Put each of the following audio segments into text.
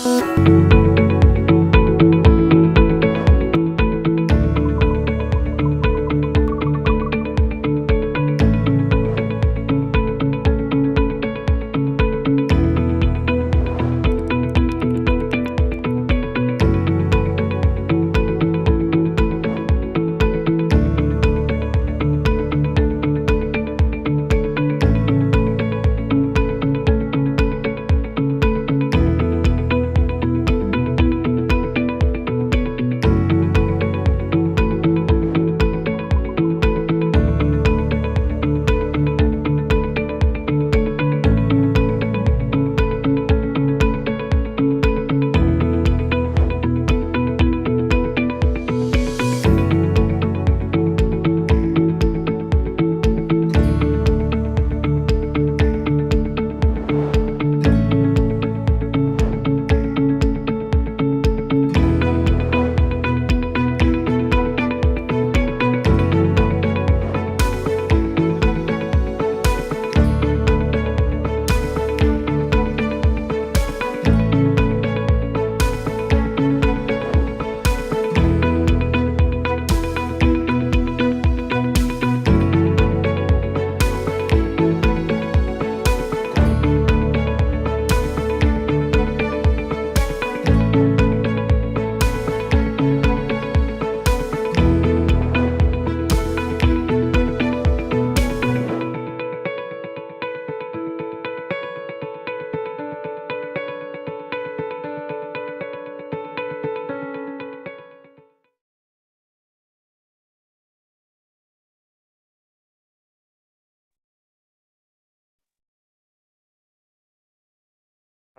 Hi,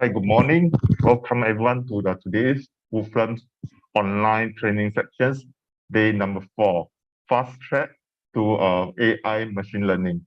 good morning. Welcome everyone to today's WooFilm online training sections, day number 4, fast track to AI machine learning.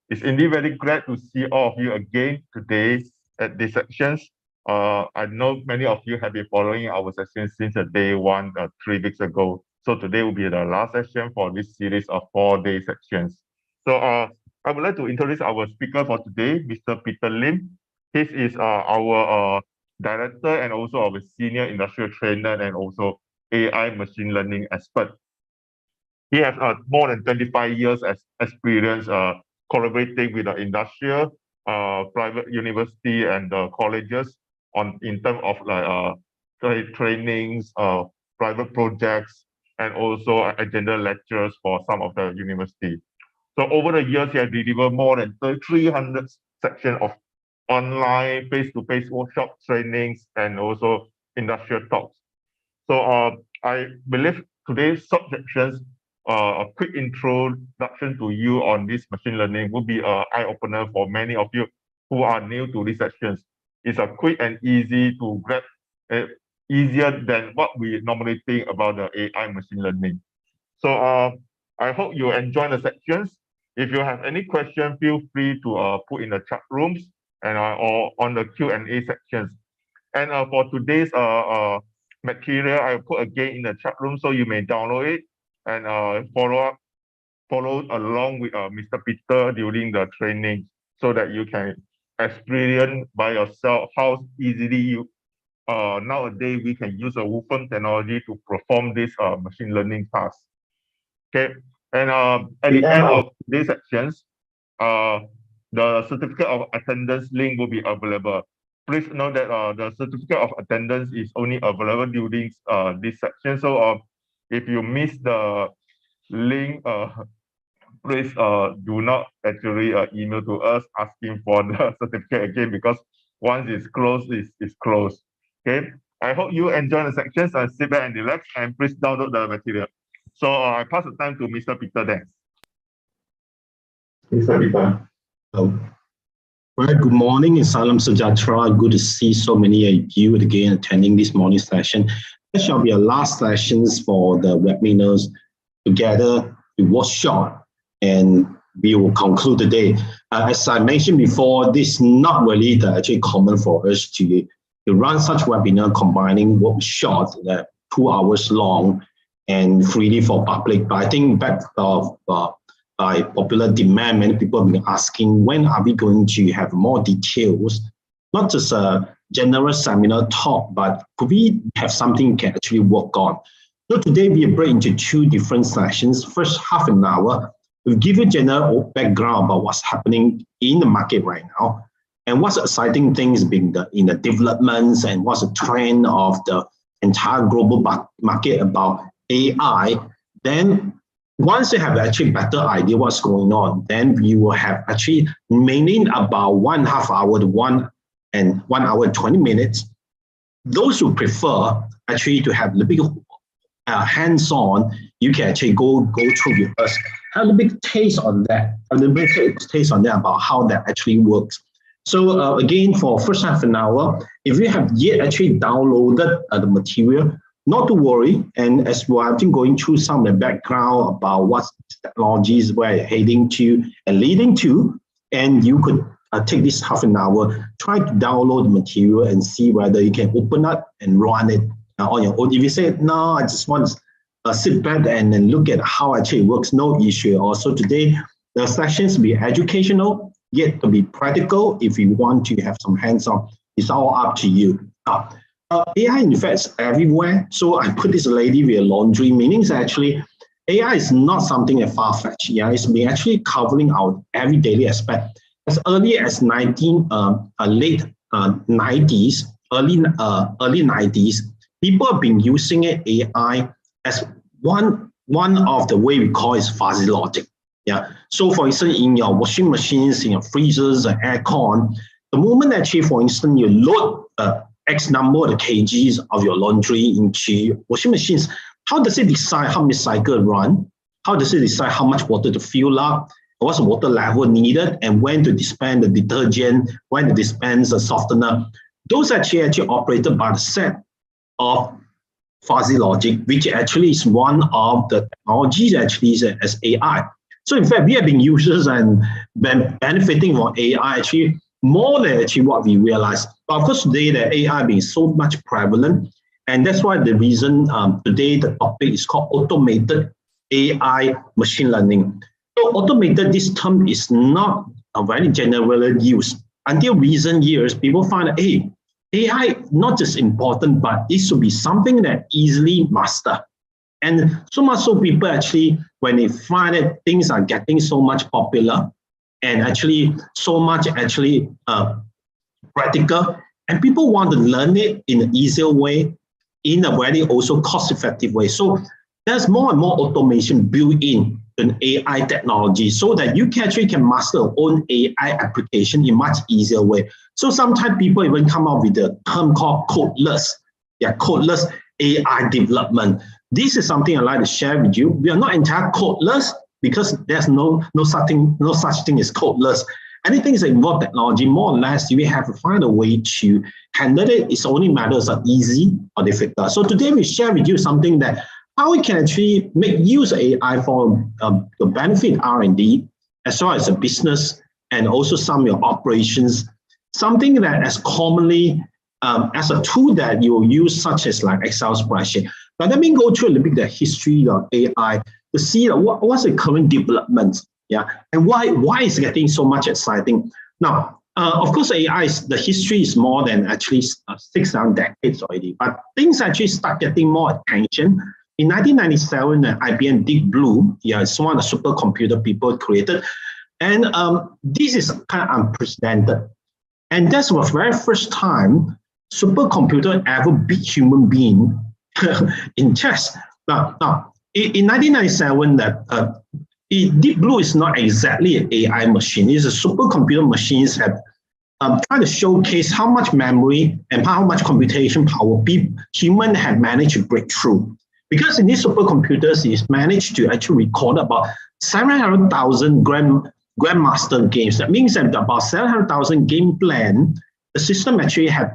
It's indeed very glad to see all of you again today at these sections. I know many of you have been following our session since day 1, 3 weeks ago. So today will be the last session for this series of 4-day sections. So I would like to introduce our speaker for today, Mr. Peter Lim. He is our director and also our senior industrial trainer and also AI machine learning expert. He has more than 25 years experience collaborating with the industrial, private university and colleges in terms of trainings, private projects, and also agenda lectures for some of the university. So over the years, he has delivered more than 300 sections of online face-to-face workshop trainings and also industrial talks. So I believe today's subsections, a quick introduction to you on this machine learning will be an eye-opener for many of you who are new to these sections. It's a quick and easy to grab, easier than what we normally think about the AI machine learning. So I hope you enjoy the sections. If you have any question, feel free to put in the chat rooms and or on the Q&A sections. And for today's material, I put again in the chat room so you may download it and follow along with Mr. Peter during the training so that you can experience by yourself how easily you nowadays we can use a WooFilm technology to perform this machine learning task. Okay, and at the end of these sections, the certificate of attendance link will be available. Please note that the certificate of attendance is only available during this section. So if you miss the link, please do not actually email to us asking for the certificate again, because once it's closed, it's closed. Okay, I hope you enjoy the sections and sit back and relax, and please download the material. So I pass the time to Mr. Peter Deng. Mr. Peter. Hello. Right, good morning, Salam Sejahtera. Good to see so many of you again attending this morning session. This shall be our last sessions for the webinars together with workshop, and we will conclude the day. As I mentioned before, this is not really actually common for us to run such webinar combining workshop that 2 hours long and freely for public. But I think by popular demand, many people have been asking, when are we going to have more details not just a general seminar talk, but could we have something we can actually work on? So today we break into two different sessions. First half an hour, we'll give you general background about what's happening in the market right now and what's exciting things being in the developments and what's the trend of the entire global market about AI. Then once you have actually better idea what's going on, then you will have actually remaining about 1.5 hour to 1 hour and 20 minutes. Those who prefer actually to have a little bit hands-on, you can actually go through with us, have a big taste on that, about how that actually works. So again, for first half an hour, if you have yet actually downloaded the material, not to worry. And as well, I've been going through some of the background about what technologies we're heading to and leading to, and you could take this half an hour, try to download the material and see whether you can open up and run it on your own. If you say, no, I just want to sit back and then look at how actually it works, no issue. Also today, the sessions will be educational, yet to be practical. If you want to have some hands-on, it's all up to you. AI in fact is everywhere. So I put this lady with a laundry, meaning actually AI is not something that far-fetched. Yeah, it's been actually covering our every daily aspect. As early as late 90s, early 90s, people have been using AI as one of the way we call is fuzzy logic. Yeah. So for instance, in your washing machines, in your freezers, and aircon, the moment actually, for instance, you load X number of the kgs of your laundry into washing machines, how does it decide how many cycles run? How does it decide how much water to fill up? What's the water level needed? And when to dispense the detergent, when to dispense the softener? Those actually operated by the set of fuzzy logic, which actually is one of the technologies actually as AI. So in fact, we have been users and been benefiting from AI actually more than actually what we realize. But of course, today the AI being so much prevalent, and that's why the reason today the topic is called automated AI machine learning. So automated, this term is not a very general use. Until recent years, people find that, hey, AI not just important, but it should be something that easily master. And so much so people actually, when they find that things are getting so much popular, and actually so much actually practical, and people want to learn it in an easier way, in a very also cost-effective way. So there's more and more automation built in an AI technology so that you can master your own AI application in a much easier way. So sometimes people even come up with a term called codeless. Yeah, codeless AI development. This is something I'd like to share with you. We are not entirely codeless, because there's no such thing as codeless. Anything that involves technology, more or less, you have to find a way to handle it. It's only matters of easy or difficult. So today we share with you something that how we can actually make use of AI for the benefit R&D, as well as a business and also some of your operations. Something that as commonly as a tool that you will use, such as like Excel spreadsheet. But let me go through a little bit the history of AI to see what's the current development, yeah, and why is it getting so much exciting. Now, of course, the history is more than actually 6-7 decades already, but things actually start getting more attention. In 1997, IBM Deep Blue, yeah, it's one of the supercomputer people created, and this is kind of unprecedented. And that was the very first time supercomputer ever beat human being in chess. Now, in 1997, Deep Blue is not exactly an AI machine. It's a supercomputer machines have tried to showcase how much memory and how much computation power humans have managed to break through. Because in these supercomputers, it's managed to actually record about 700,000 grandmaster games. That means that about 700,000 game plan, the system actually has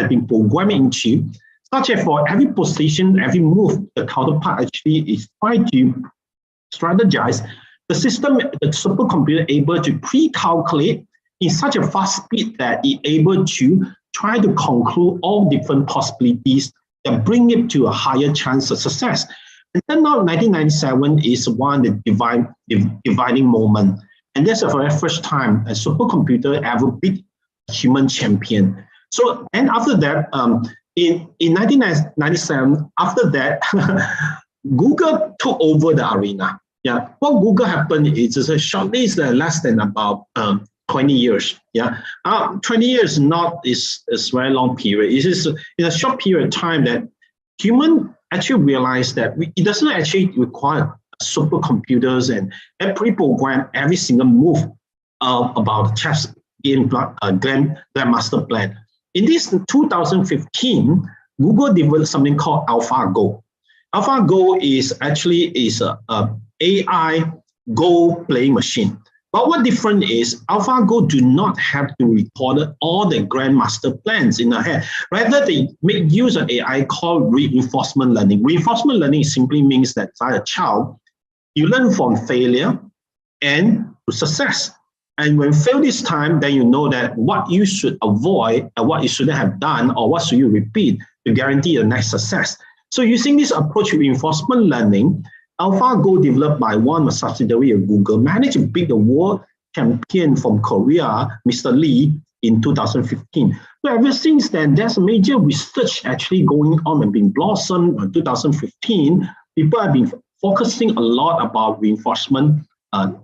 been programmed into, such as for every position, every move, the counterpart actually is trying to strategize. The system, the supercomputer, able to pre-calculate in such a fast speed that it's able to try to conclude all different possibilities and bring it to a higher chance of success. And then now 1997 is one of the dividing moment. And that's the very first time a supercomputer ever beat human champion. So, and after that, in 1997, after that, Google took over the arena. Yeah, what Google happened is shortly is less than about 20 years. Yeah, 20 years not is very long period. It is in a short period of time that human actually realized that it doesn't actually require supercomputers and pre-program every single move about the chess game Grandmaster Plan. In this 2015, Google developed something called AlphaGo. AlphaGo is actually a AI Go playing machine. But what different is AlphaGo do not have to record all the grandmaster plans in the head. Rather, they make use of AI called reinforcement learning. Reinforcement learning simply means that as a child, you learn from failure and to success. And when fail this time, then you know that what you should avoid and what you shouldn't have done or what should you repeat to guarantee the next success. So using this approach to reinforcement learning, AlphaGo, developed by one subsidiary of Google, managed to beat the world champion from Korea, Mr. Lee, in 2015. So ever since then, there's major research actually going on and being blossomed in 2015. People have been focusing a lot about reinforcement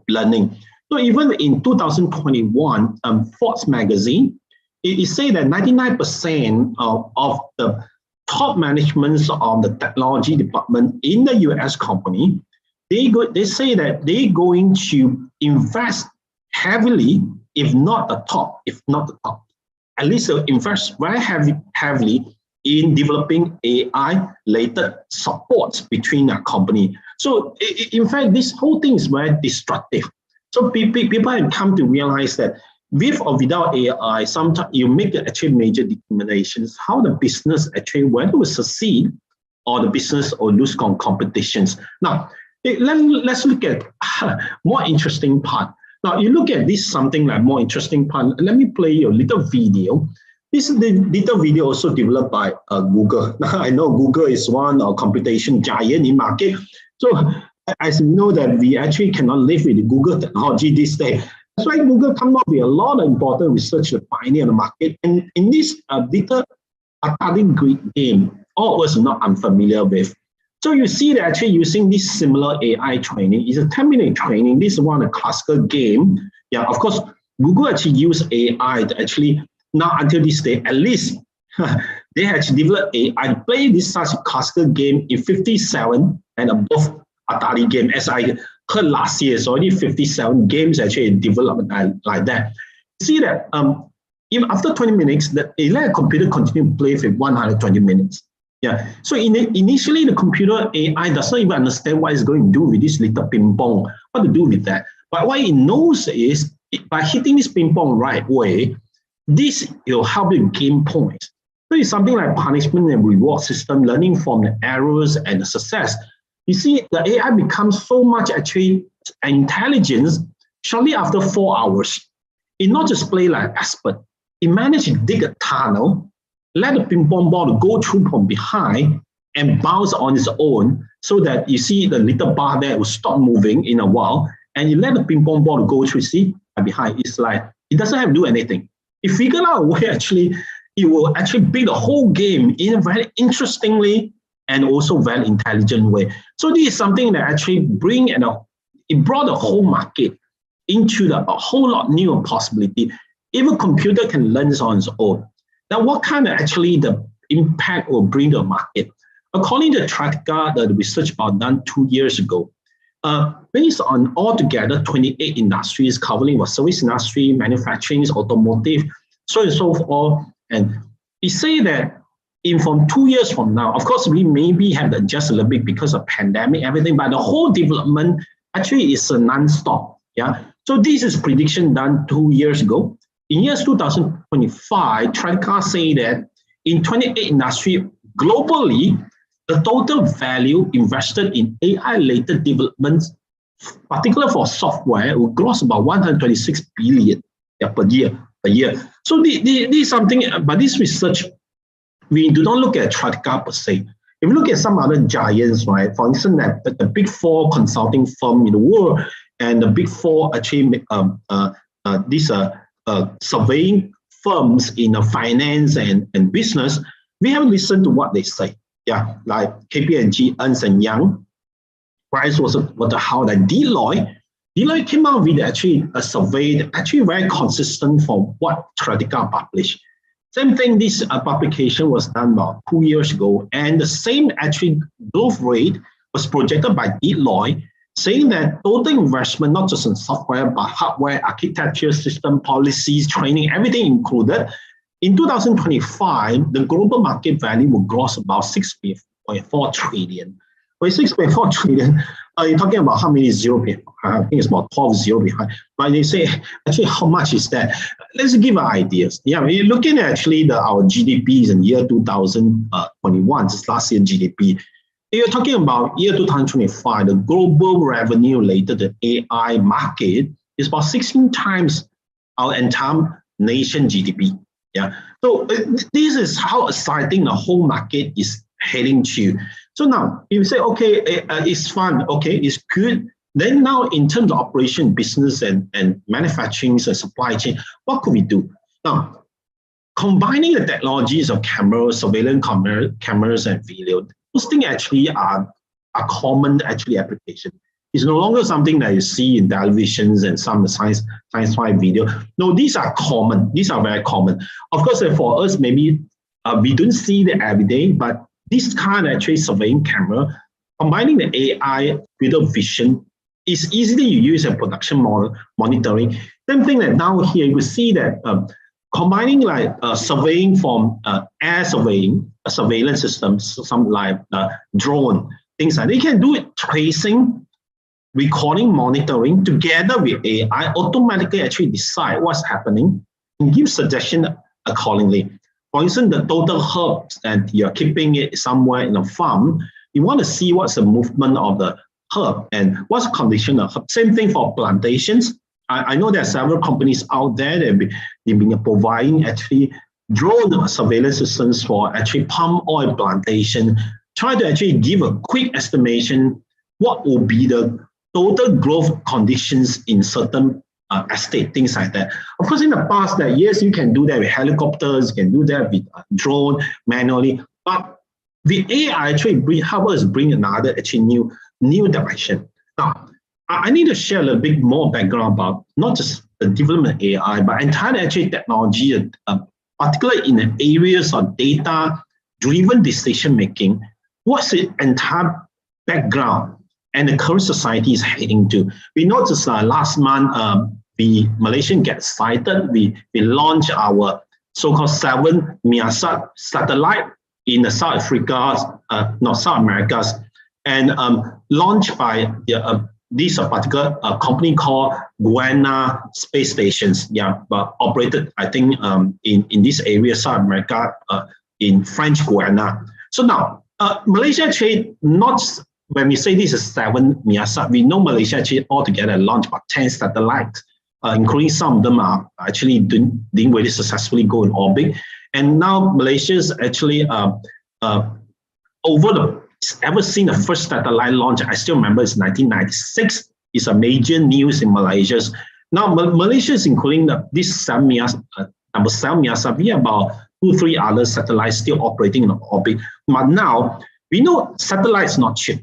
learning. So even in 2021, Forbes magazine, it said that 99% of the top managements of the technology department in the US company, they say that they're going to invest heavily, if not the top, at least they'll invest very heavily in developing AI-related supports between a company. So in fact, this whole thing is very destructive. So people have come to realize that with or without AI, sometimes you make actually major determinations how the business actually, whether it will succeed or the business or lose competitions. Now, let's look at more interesting part. Now, you look at this something like more interesting part. Let me play you a little video. This is the little video also developed by Google. Now, I know Google is one computation giant in market. So as we know that we actually cannot live with the Google technology this day. That's why Google come up with a lot of important research to pioneer the market. And in this little Atari game, all of us are not unfamiliar with. So you see that actually using this similar AI training is a 10-minute training. This is one of the classical game. Yeah, of course, Google actually use AI to actually, now until this day, at least, they actually developed AI to play this such a classical game in 57 and above Atari game. As I heard last year, it's already 57 games actually developed like that. You see that even after 20 minutes, the let a computer continue to play for 120 minutes. Yeah. So initially, the computer AI does not even understand what it's going to do with this little ping pong, what to do with that. But what it knows is by hitting this ping pong right way, this will help you gain points. So it's something like punishment and reward system, learning from the errors and the success. You see, the AI becomes so much actually intelligence shortly after 4 hours. It not just play like expert, it managed to dig a tunnel, let the ping pong ball go through from behind and bounce on its own so that you see the little bar there will stop moving in a while and you let the ping pong ball go through, see, behind. It's like, it doesn't have to do anything. It figured out a way actually, it will actually build the whole game in a very interestingly and also very intelligent way. So this is something that actually it brought the whole market into a whole lot new possibility. Even computer can learn on its own. Now, what kind of actually the impact will bring to the market? According to Strateca, the research done 2 years ago, based on altogether 28 industries covering what service industry, manufacturing, automotive, so and so forth, and we say that from 2 years from now, of course, we maybe have to adjust a little bit because of pandemic, everything, but the whole development actually is a non-stop. Yeah. So this is prediction done 2 years ago. In years 2025, Strateca say that in 28 industry globally, the total value invested in AI-related developments, particularly for software, will gross about 126 billion per year. So this is something, but this research, we do not look at Strateca per se. If you look at some other giants, right, for instance, the big four consulting firm in the world and the big four actually surveying firms in finance and business, we have listened to what they say. Yeah, like KPMG, Ernst & Young, PricewaterhouseCoopers, Deloitte. Deloitte came out with actually a survey that actually very consistent from what Stratica published. Same thing, this publication was done about 2 years ago, and the same actually growth rate was projected by Deloitte, saying that total investment, not just in software, but hardware, architecture, system, policies, training, everything included, in 2025, the global market value will gross about 6.4 trillion. Well, 6.4 trillion, you're talking about how many zero behind? I think it's about 12 zero behind. But they say, actually, how much is that? Let's give ideas. Yeah, we're looking at actually our GDPs in year 2021, this last year GDP. You're talking about year 2025, the global revenue related to AI market is about 16 times our entire nation GDP. Yeah, so this is how exciting the whole market is heading to. So now, if you say, okay, it's fun, okay, it's good. Then now, in terms of operation, business, and manufacturing and supply chain, what could we do? Now, combining the technologies of cameras, surveillance cameras, and video, those things actually are common actually application. It's no longer something that you see in televisions and some sci-fi video. No, these are common. These are very common. Of course, for us, maybe we don't see it every day, but this kind of actually surveying camera, combining the AI with vision, is easily used in production monitoring. Same thing that now here you see that combining like surveying from air surveying, surveillance systems, some like drone, things like that. They can do it tracing, recording, monitoring together with AI, automatically actually decide what's happening and give suggestion accordingly. For instance, the total herbs and you're keeping it somewhere in a farm, you want to see what's the movement of the herb and what's the condition of herb. Same thing for plantations. I know there are several companies out there that they've been providing actually drone surveillance systems for actually palm oil plantation, try to actually give a quick estimation what will be the total growth conditions in certain estate, things like that. Of course, in the past, that yes, you can do that with helicopters, you can do that with drone manually, but the AI actually help us bring another actually new direction. Now, I need to share a little bit more background about not just the development of AI, but entire actually technology, particularly in the areas of data-driven decision making. What's the entire background and the current society is heading to? We noticed last month, the Malaysian get excited. We launched our so-called 7 MEASAT satellite in the South Americas, and launched by this particular company called Guyana Space Stations. Yeah, but operated, I think, in this area, South America, in French Guiana. So now, Malaysia actually not. When we say this is 7 MEASAT, we know Malaysia actually altogether launched about 10 satellites, including some of them are actually didn't really successfully go in orbit. And now Malaysia's actually ever seen the first satellite launch. I still remember it's 1996. It's a major news in Malaysia. Now Malaysia is including this 7 MEASAT, number 7 MEASAT. We have about 2-3 other satellites still operating in orbit. But now we know satellites not cheap.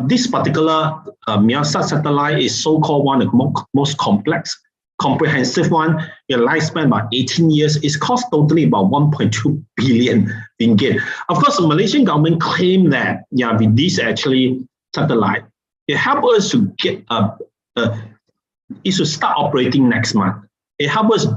This particular MEASAT satellite is so-called one of the most complex, comprehensive one. Your lifespan about 18 years. It's cost totally about 1.2 billion ringgit. Of course, the Malaysian government claimed that with this actually satellite, it helped us to get it should start operating next month. It helped us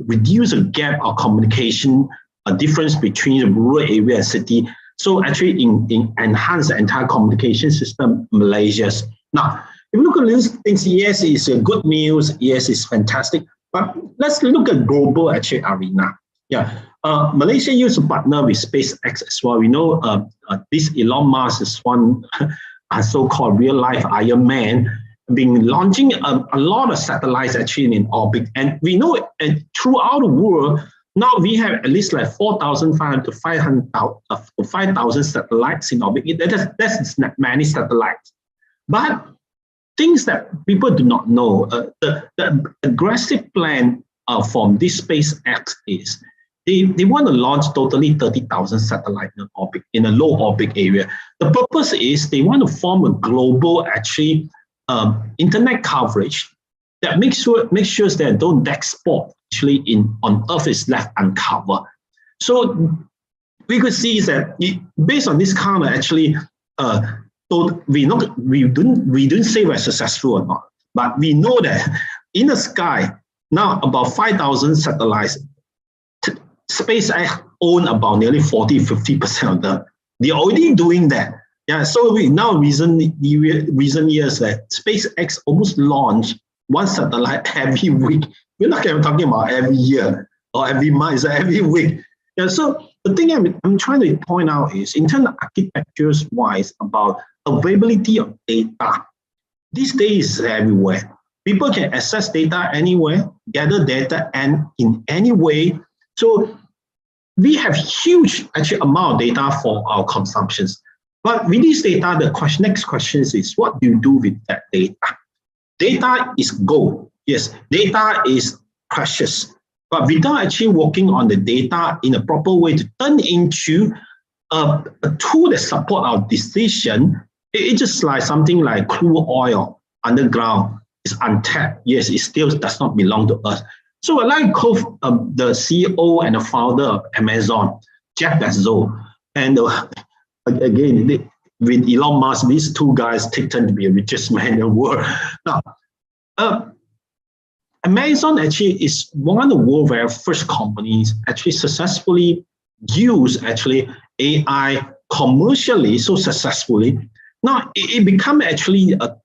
reduce the gap of communication, a difference between the rural area and city. So actually enhance the entire communication system in Malaysia. Now, if you look at these things, yes, it's a good news. Yes, it's fantastic. But let's look at global actually arena. Yeah, Malaysia used to partner with SpaceX as well. We know this Elon Musk is one so-called real-life Iron Man, been launching a lot of satellites actually in orbit. And we know throughout the world, now we have at least like 4,500 to 5,000 satellites in orbit. That's many satellites. But things that people do not know, the aggressive plan from this SpaceX is they want to launch totally 30,000 satellites in a low orbit area. The purpose is they want to form a global internet coverage that makes sure that no dark spot actually on Earth is left uncovered. So we could see that based on this kind of actually, we didn't say we're successful or not, but we know that in the sky now about 5,000 satellites. SpaceX own about nearly 40-50% of them. They're already doing that. Yeah, so we now recent years that SpaceX almost launched one satellite every week. We're not even talking about every year or every month, it's every week. Yeah, so the thing I'm trying to point out is in terms of architectures wise about availability of data. These days everywhere. People can access data anywhere, gather data and in any way. So we have huge actually amount of data for our consumptions. But with this data, the next question is what do you do with that data? Data is gold. Yes, data is precious. But without actually working on the data in a proper way to turn into a tool that support our decision, it's just like something like crude oil underground. It's untapped. Yes, it still does not belong to us. So I'd like to call the CEO and the founder of Amazon, Jeff Bezos, and again, with Elon Musk, these two guys tend to be the richest man in the world. Now, Amazon actually is one of the world's very first companies actually successfully use actually AI commercially so successfully. Now, it become actually a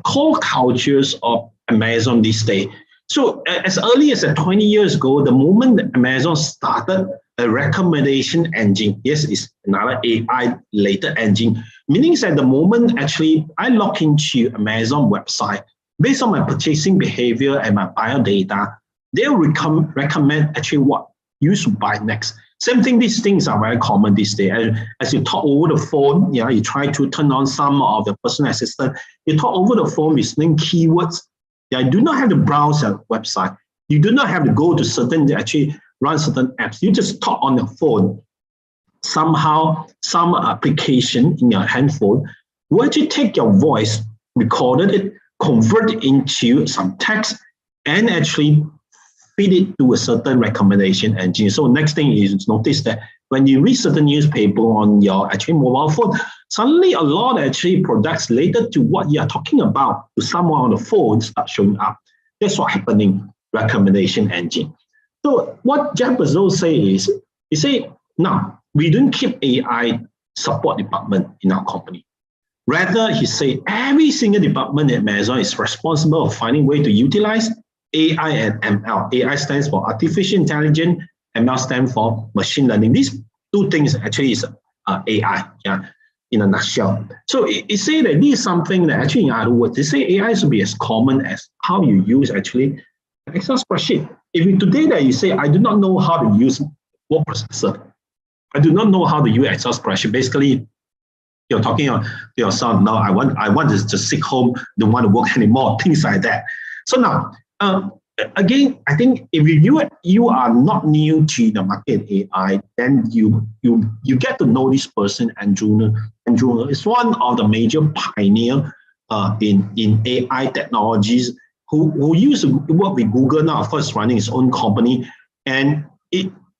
core cultures of Amazon these days. So as early as 20 years ago, the moment that Amazon started a recommendation engine, yes, it's another AI-related engine, meaning that the moment actually I log into Amazon website, based on my purchasing behavior and my buyer data, they'll recommend actually what you should buy next. Same thing, these things are very common these days. As you talk over the phone, you try to turn on some of the personal assistant, you talk over the phone with certain keywords. You do not have to browse a website. You do not have to go to actually run certain apps. You just talk on the phone. Somehow, some application in your handphone will actually take your voice, recorded it, convert it into some text, and actually feed it to a certain recommendation engine. So next thing is notice that when you read certain newspaper on your actually mobile phone, suddenly a lot of actually products related to what you are talking about to someone on the phone start showing up. That's what's happening, recommendation engine. So what Jeff Bezos say is, he say, now, we don't keep AI support department in our company. Rather, he say, every single department at Amazon is responsible for finding a way to utilize AI and ML. AI stands for artificial intelligence, ML stands for machine learning. These two things actually is AI, yeah, in a nutshell. So it say that this is something that actually, in other words, they say AI should be as common as how you use actually an Excel spreadsheet. If you, today that you say, I do not know how to use word processor, I do not know how to use Excel spreadsheet, basically, you're talking to your son, now I want to just sit home, don't want to work anymore, things like that. So now, again, I think if you are not new to the market AI, then you get to know this person, Andrew is one of the major pioneer in AI technologies who used to work with Google now, first running his own company, and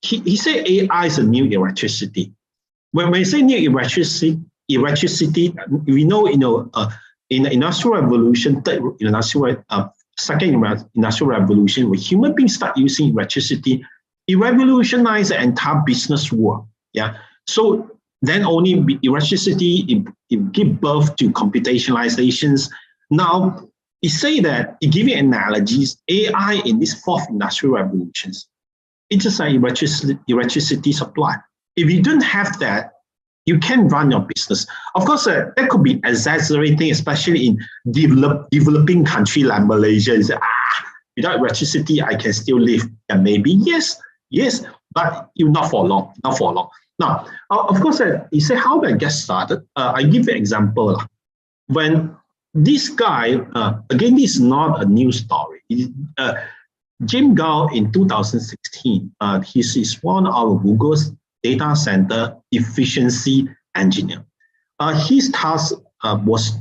he said AI is a new electricity. When we say new electricity, we know in the Industrial Revolution, second industrial revolution, when human beings start using electricity, it revolutionized the entire business world. Yeah. So then only electricity it give birth to computationalizations. Now it say that it give you analogies, AI in this fourth industrial revolutions, it's just like electricity supply. If you don't have that, you can run your business. Of course, that could be exaggerating, especially in developing country like Malaysia. Without electricity, I can still live. And maybe yes, but not for long. Now, of course, you say, how do I get started? I give you an example. When this guy, again, this is not a news story. Jim Gao in 2016, he's one of Google's data center efficiency engineer. His task was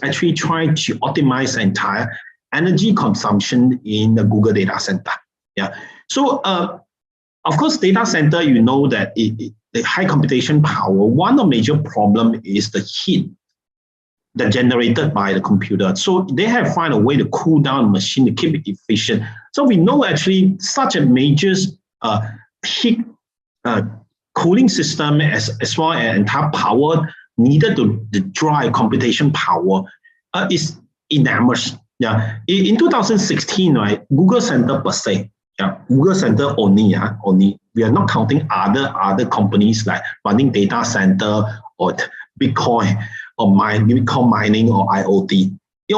actually trying to optimize the entire energy consumption in the Google data center. Yeah. So of course, data center, you know that the high computation power, one of the major problem is the heat that generated by the computer. So they have find a way to cool down the machine to keep it efficient. So we know actually such a major heat cooling system as well as entire power needed to drive computation power is enormous. Yeah. In 2016, right, Google Center per se, yeah, Google Center only. We are not counting other companies like running data center or Bitcoin or Bitcoin mining or IoT. You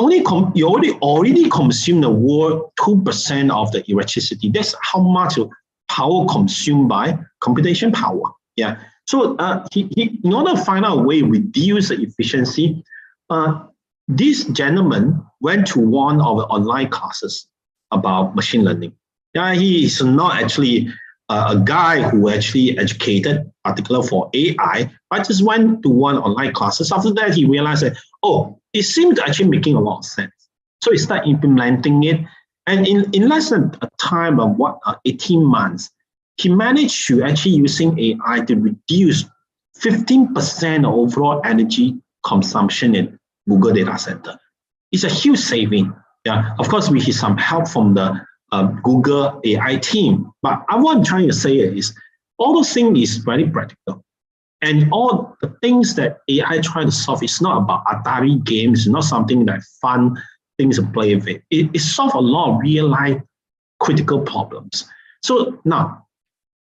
already consume the world 2% of the electricity. That's how much power consumed by computation power. Yeah. So in order to find out a way to reduce the efficiency, this gentleman went to one of the online classes about machine learning. Yeah, he is not actually a guy who actually educated, particularly for AI, but just went to one online classes. After that, he realized that, oh, it seemed actually making a lot of sense. So he started implementing it. And in less than a time of 18 months, he managed to actually using AI to reduce 15% of overall energy consumption in Google data center. It's a huge saving. Yeah, of course, we have some help from the Google AI team. But what I'm trying to say is all those things is very practical. And all the things that AI try to solve is not about Atari games, it's not something like fun things to play with. It solves a lot of real life critical problems. So now,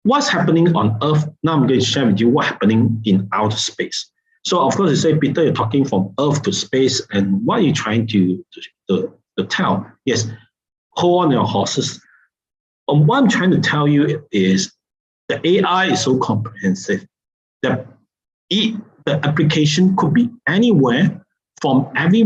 what's happening on Earth? Now I'm going to share with you what's happening in outer space. So of course, you say, Peter, you're talking from Earth to space, and what are you trying to tell? Yes, hold on your horses. What I'm trying to tell you is the AI is so comprehensive that the application could be anywhere from every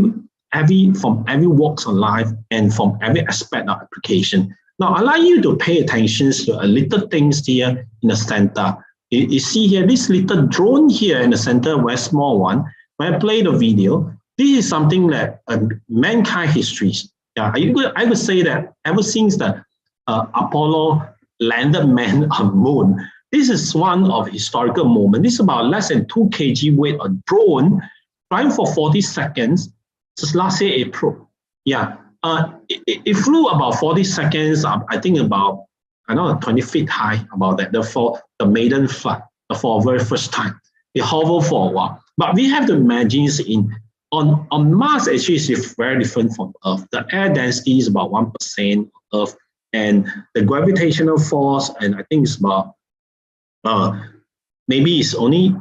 walks of life and from every aspect of application. Now, I'd like you to pay attention to a little things here in the center. You see here, this little drone here in the center, very small one. When I play the video, this is something that mankind histories. Yeah, I would say that ever since the Apollo landed man on the moon, this is one of historical moments. This is about less than 2 kg weight a drone flying for 40 seconds. Just last year, April. Yeah, it flew about 40 seconds. I think about 20 feet high. About that. For the maiden flight, for the very first time, it hovered for a while. But we have to imagine on Mars, actually, it's very different from Earth. The air density is about 1% of Earth, and the gravitational force, and I think it's about maybe it's only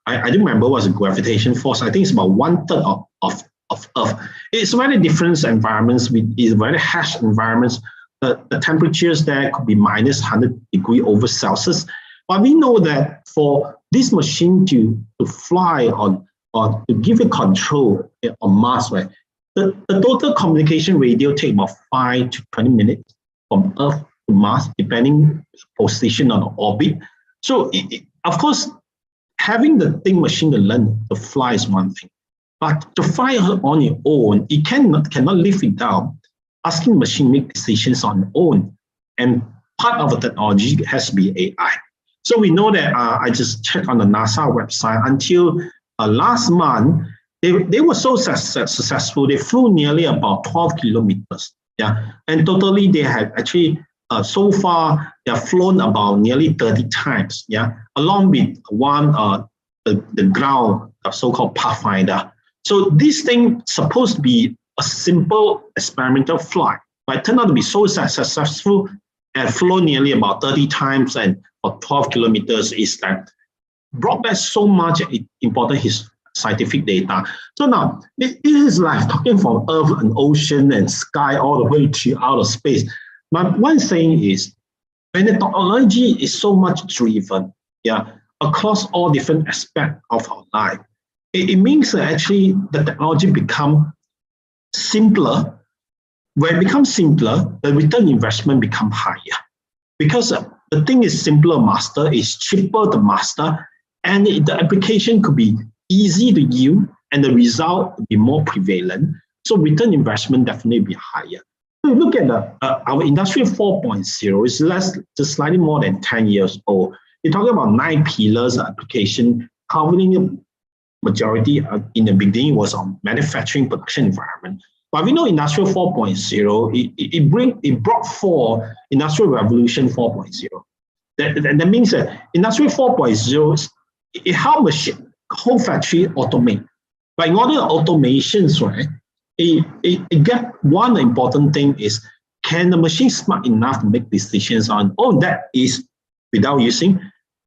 I don't remember what's the gravitational force. I think it's about 1/3 of Earth. It's very different environments. It's very harsh environments. The temperatures there could be minus 100 degrees over Celsius. But we know that for this machine to fly on or to give it control on Mars, right, the total communication radio take about 5 to 20 minutes from Earth to Mars, depending position on the orbit. So, of course, having the machine to learn to fly is one thing. But to fly on your own, it cannot live without asking the machine make decisions on its own. And part of the technology has to be AI. So we know that I just checked on the NASA website until last month, they were so successful. They flew nearly about 12 kilometers. Yeah, and totally they have actually so far they have flown about nearly 30 times. Yeah, along with one the ground so-called Pathfinder. So this thing supposed to be a simple experimental flight, but it turned out to be so successful and flown nearly about 30 times and for 12 kilometers is that brought back so much important scientific data. So now, it is like talking from Earth and ocean and sky all the way to outer space. But one thing is, when the technology is so much driven, yeah, across all different aspects of our life, it means that actually the technology become simpler when it becomes simpler, the return investment becomes higher. Because the thing is simpler master, is cheaper to master, and the application could be easy to use, and the result will be more prevalent. So return investment definitely be higher. So look at our Industry 4.0 is just slightly more than 10 years old. You're talking about 9 pillars of application, covering the majority in the beginning was on manufacturing production environment. But we know Industrial 4.0, it brought forth Industrial Revolution 4.0. That means that Industrial 4.0, it helps whole factory automate. But in order automations, right, it get one important thing is, can the machine smart enough to make decisions on, that is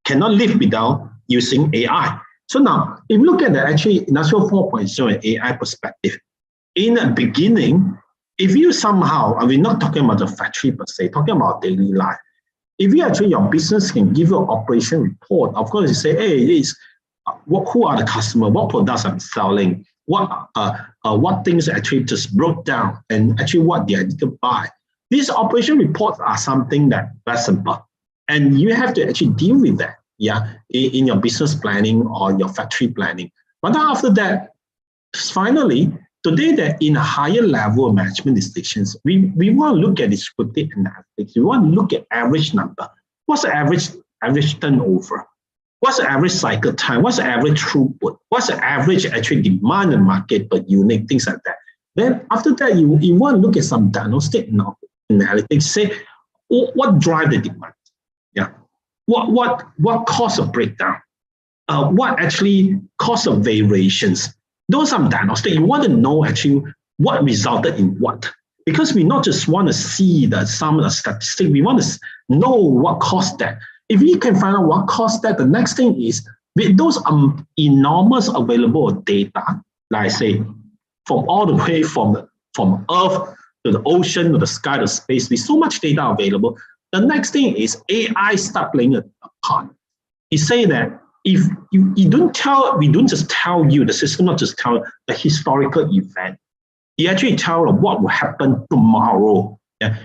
cannot live without using AI. So now, if you look at the actually Industrial 4.0 and AI perspective, in the beginning, if you somehow, we're not talking about the factory per se, talking about daily life. If you actually, your business can give you an operation report, of course, you say, hey, who are the customers, what products I'm selling, what things actually just broke down, and actually what they need to buy. These operation reports are something that very simple, and you have to actually deal with that, in your business planning or your factory planning. But then after that, finally, today that in a higher level of management decisions, we want to look at descriptive analytics. We want to look at average number. What's the average turnover? What's the average cycle time? What's the average throughput? What's the average actually demand in the market per unit? Things like that. Then after that, you want to look at some diagnostic analytics. Say what drive the demand? What cause of breakdown? What actually cause of variations? Those are diagnostic. You want to know actually what resulted in what. Because we not just want to see some of the statistics, we want to know what caused that. If you can find out what caused that, the next thing is, with those enormous available data, like I say, from all the way from Earth to the ocean to the sky to space, with so much data available, the next thing is AI start playing a part. He say that if you don't tell, we don't just tell you, the system not just tell the historical event, you actually tell what will happen tomorrow.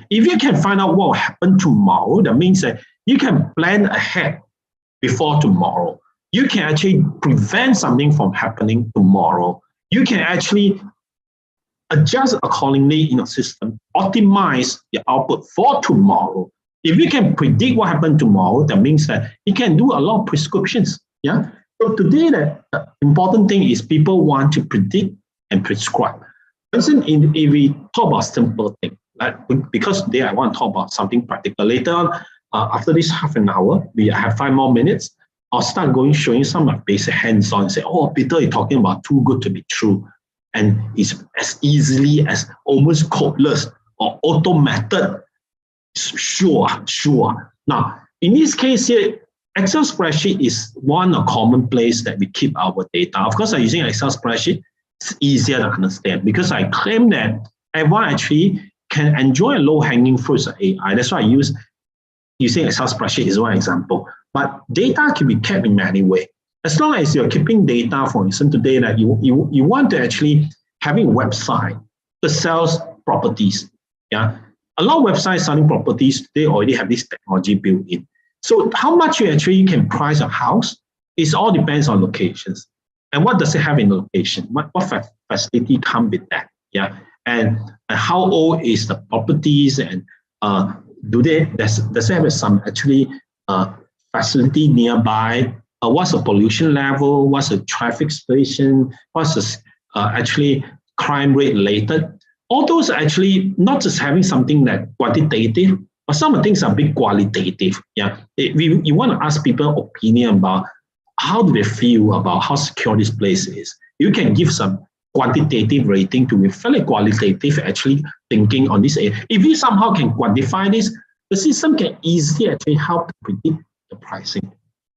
If you can find out what will happen tomorrow, that means that you can plan ahead before tomorrow. You can actually prevent something from happening tomorrow. You can actually adjust accordingly in your system, optimize your output for tomorrow. If you can predict what happened tomorrow, that means that you can do a lot of prescriptions. So today, the important thing is people want to predict and prescribe. Listen, if we talk about simple things, because today I want to talk about something practical. Later on, after this half an hour, we have 5 more minutes. I'll start showing some of basic hands-on and say, Peter, you're talking about too good to be true. And it's as easily as almost codeless or automated. Sure. Now, in this case here, Excel spreadsheet is one common place that we keep our data. Of course, I'm using Excel spreadsheet. It's easier to understand because I claim that everyone actually can enjoy low-hanging fruits of AI. That's why I use using Excel spreadsheet is one example. But data can be kept in many ways. As long as you're keeping data, for instance, today that you want to actually having a website that sells properties. A lot of websites selling properties, they already have this technology built in. So how much you actually can price a house, it all depends on locations. And what does it have in the location? What facility come with that? And how old is the properties, and does it have some actually facility nearby? What's the pollution level? What's the traffic situation? What's the actually crime rate related? All those are actually not just having something that quantitative, but some of the things are big qualitative. You want to ask people opinion about how do they feel about how secure this place is. You can give some quantitative rating to be fairly qualitative actually thinking on this area. If you somehow can quantify this, the system can easily actually help to predict the pricing.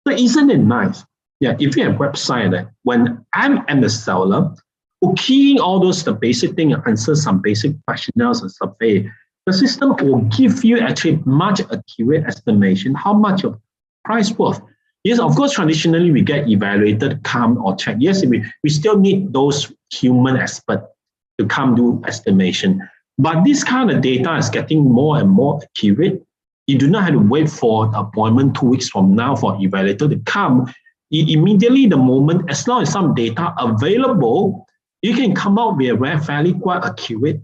So isn't it nice? If you have a website that when I'm the seller, who keying all those the basic thing and answer some basic questionnaires and survey, the system will give you actually much accurate estimation how much your price worth. Yes, of course, traditionally we get evaluated, come or check. Yes, we still need those human experts to come do estimation. But this kind of data is getting more and more accurate. You do not have to wait for an appointment 2 weeks from now for evaluator to come. Immediately the moment, as long as some data available, you can come out with a fairly quite accurate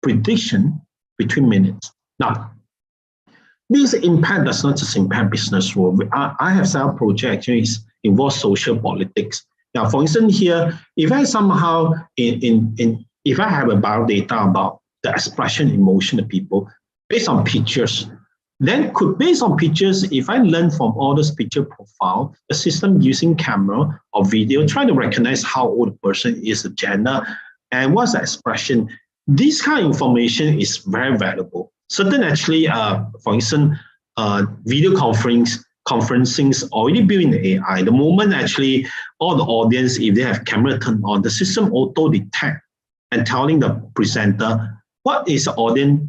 prediction between minutes. Now, this impact does not just impact business role. I have several projects which involve social politics. Now, for instance, here, if I somehow if I have a biodata about the expression emotion of people based on pictures, then based on pictures, if I learn from all those picture profile, the system using camera or video, try to recognize how old the person is, the gender, and what's the expression. This kind of information is very valuable. Certain actually, for instance, video conferencing is already built in the AI. The moment actually all the audience, if they have camera turned on, the system auto detect and telling the presenter what is the audience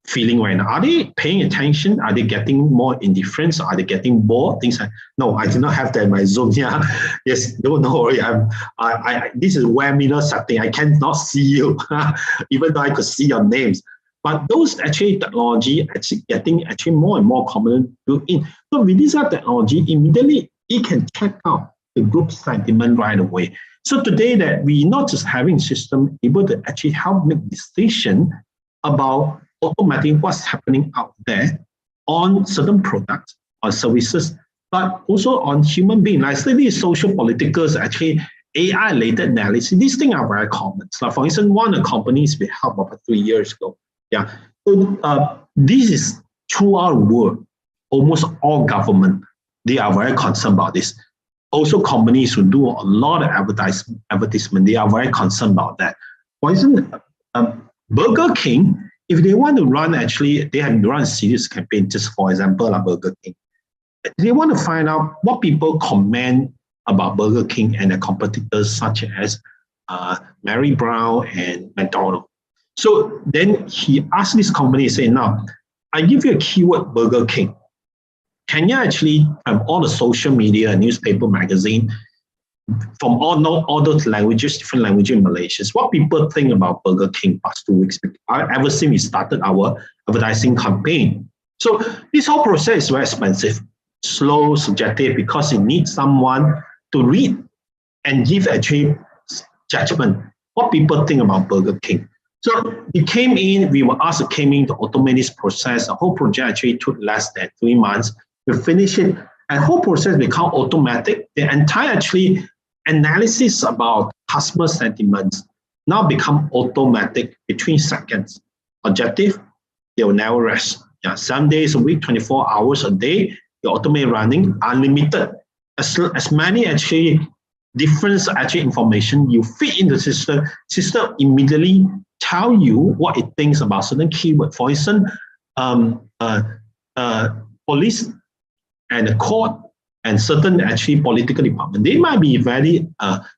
feeling right now. Are they paying attention? Are they getting more indifference? Are they getting bored? Things like, no, I do not have that in my Zoom. Yeah, yes, don't worry. This is webinar setting. I cannot see you, even though I could see your names. But those actually technology actually getting more and more common built in. So with this technology, immediately it can check out the group sentiment right away. So today that we not just having system able to actually help make decision about automatically what's happening out there on certain products or services, but also on human beings. Like these social politicals, actually AI-related analysis, these things are very common. So for instance, one of the companies we helped about 3 years ago. Yeah, so this is throughout the world, almost all government, they are very concerned about this. Also companies who do a lot of advertisement, they are very concerned about that. For instance, Burger King, if they want to run, actually, they have to run a serious campaign, just for example, like Burger King. They want to find out what people comment about Burger King and their competitors, such as Mary Brown and McDonald's. So then he asked this company, say, now, I give you a keyword Burger King. Can you actually have all the social media, newspaper, magazine, from all those languages, different languages in Malaysia, what people think about Burger King past 2 weeks, ever since we started our advertising campaign. So this whole process is very expensive, slow, subjective, because it needs someone to read and give actually judgment, what people think about Burger King. So we were asked to came in to automate this process. The whole project actually took less than 3 months. We finished it, and the whole process become automatic. The entire actually analysis about customer sentiments now become automatic between seconds. Objective, they will never rest. Yeah, 7 days a week, 24 hours a day, the automate running, unlimited. As many actually different actually information you feed in the system immediately tell you what it thinks about certain keyword. For instance, police and the court and certain actually political department, they might be very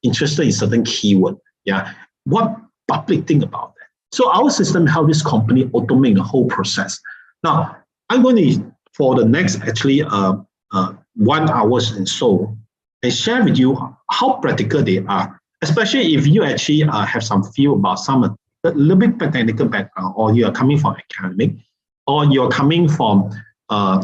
interested in certain keyword. Yeah, what public think about that? So our system help this company automate the whole process. Now, I'm going to, for the next actually 1 hour and so, and share with you how practical they are, especially if you actually have some feel about some a little bit technical background, or you are coming from academic, or you're coming from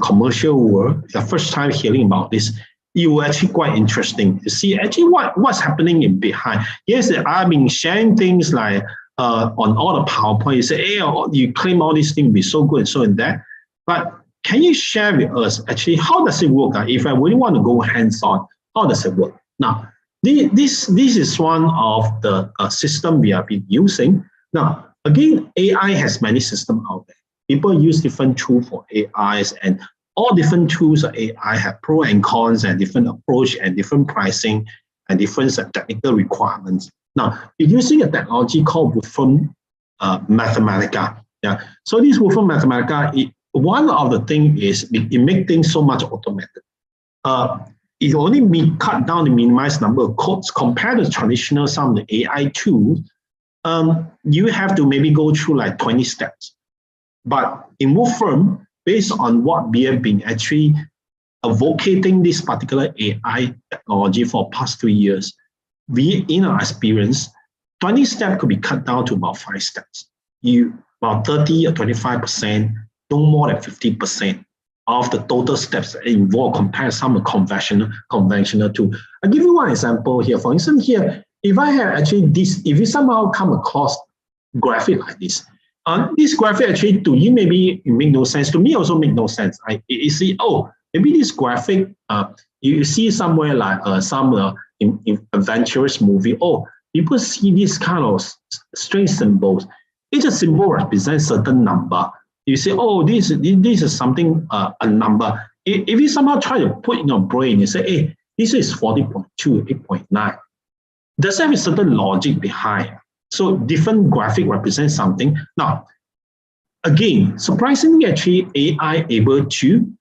commercial world, your first time hearing about this, you will actually quite interesting to see actually what's happening in behind. Yes, I've been sharing things like on all the PowerPoint, you say, hey, you claim all these things be so good and so and that, but can you share with us actually how does it work? If I really want to go hands-on, how does it work? Now, this is one of the system we have been using. Now, again, AI has many systems out there. People use different tools for AIs, and all different tools of AI have pros and cons and different approach and different pricing and different technical requirements. Now, we're using a technology called Wolfram Mathematica. Yeah. So this Wolfram Mathematica, one of the things is it makes things so much automated. It only cut down the minimized number of codes compared to traditional some of the AI tools. You have to maybe go through like 20 steps. But in Wolfram, based on what we have been actually advocating this particular AI technology for past 3 years, we, in our experience, 20 steps could be cut down to about 5 steps. about 30 or 25%, no more than 50% of the total steps involved compared to some conventional tool. I'll give you one example here. For instance, here, if I have actually this, if you somehow come across graphic like this graphic actually to you maybe it make no sense. To me also make no sense. You see, oh, maybe this graphic, you see somewhere like some in adventurous movie, oh, people see this kind of strange symbols. Each symbol represents certain number. You say, oh, this is something, a number. If you somehow try to put in your brain, you say, hey, this is 40.2, 8.9. There's a certain logic behind. So different graphic represents something. Now, again, surprisingly, actually, AI able to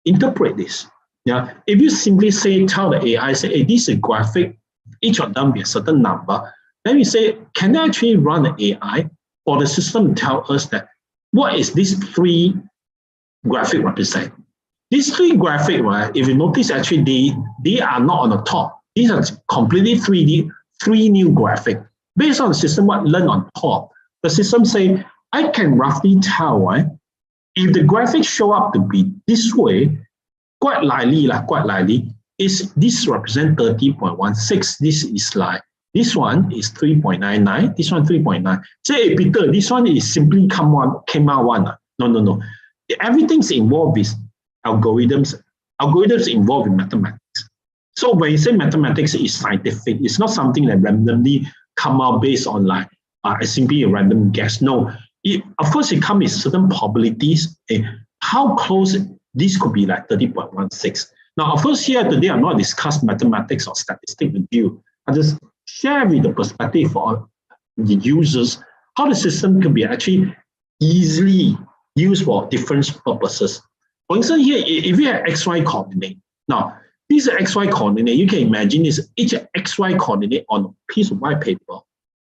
interpret this. Yeah, if you simply tell the AI, say, hey, this is a graphic, each of them be a certain number, then you say, can I actually run an AI for the system to tell us that what is this three graphic represent? These three graphic, right? If you notice, actually, they are not on the top. These are completely 3D, three new graphic. Based on the system, what learn on top, the system say, I can roughly tell, right? If the graphic show up to be this way, quite likely, is this represent 30.16. This is like, this one is 3.99, this one 3.9. Say, hey, Peter, this one is simply came out one. No. Everything's involved with algorithms. Algorithms involved in mathematics. So when you say mathematics is scientific, it's not something that randomly come out based on like simply a random guess. No, of course it comes with certain probabilities. How close this could be like 30.16. Now, of course, here today I'm not discuss mathematics or statistics with you. I just share with the perspective for the users how the system can be actually easily used for different purposes. For instance, here, if you have XY coordinate, now this is XY coordinate, you can imagine is each XY coordinate on a piece of white paper.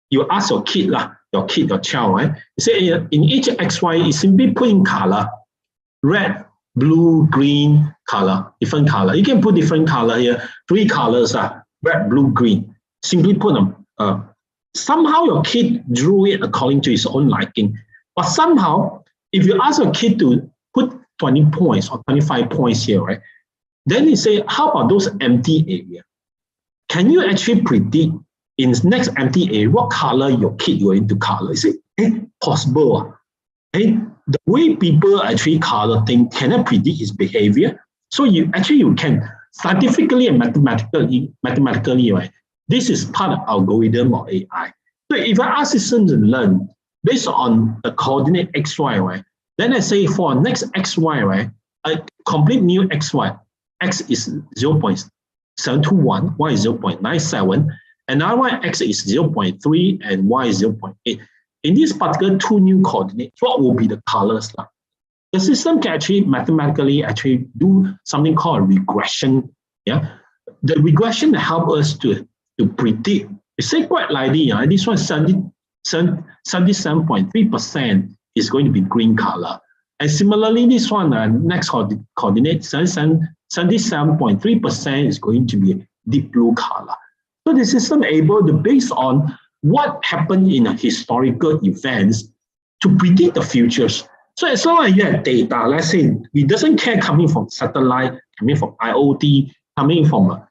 You ask your kid, your child, right? You say in each XY, you simply put in color, red, blue, green color, different color. You can put different color here, three colors, red, blue, green. Simply put them. Somehow your kid drew it according to his own liking. But somehow, if you ask your kid to put 20 points or 25 points here, right? Then you say, how about those empty area? Can you actually predict in the next empty area what color your kid going to color? You say, possible. The way people actually color things, can I predict his behavior? So you can scientifically and mathematically, right? This is part of algorithm or AI. So if I ask system to learn based on the coordinate XY, right? Then I say for next XY, right? A complete new XY. X is 0.721, Y is 0.97, another one X is 0.3 and Y is 0.8. In this particular two new coordinates, what will be the colors? The system can actually mathematically do something called a regression. Yeah, the regression help us to predict. You say quite likely, this one 77.3% is going to be green color. And similarly, this one, next coordinate, 77.3% is going to be deep blue color. So the system able to, based on what happened in historical events, to predict the futures. So as long as you have data, let's say it doesn't care coming from satellite, coming from IoT, coming from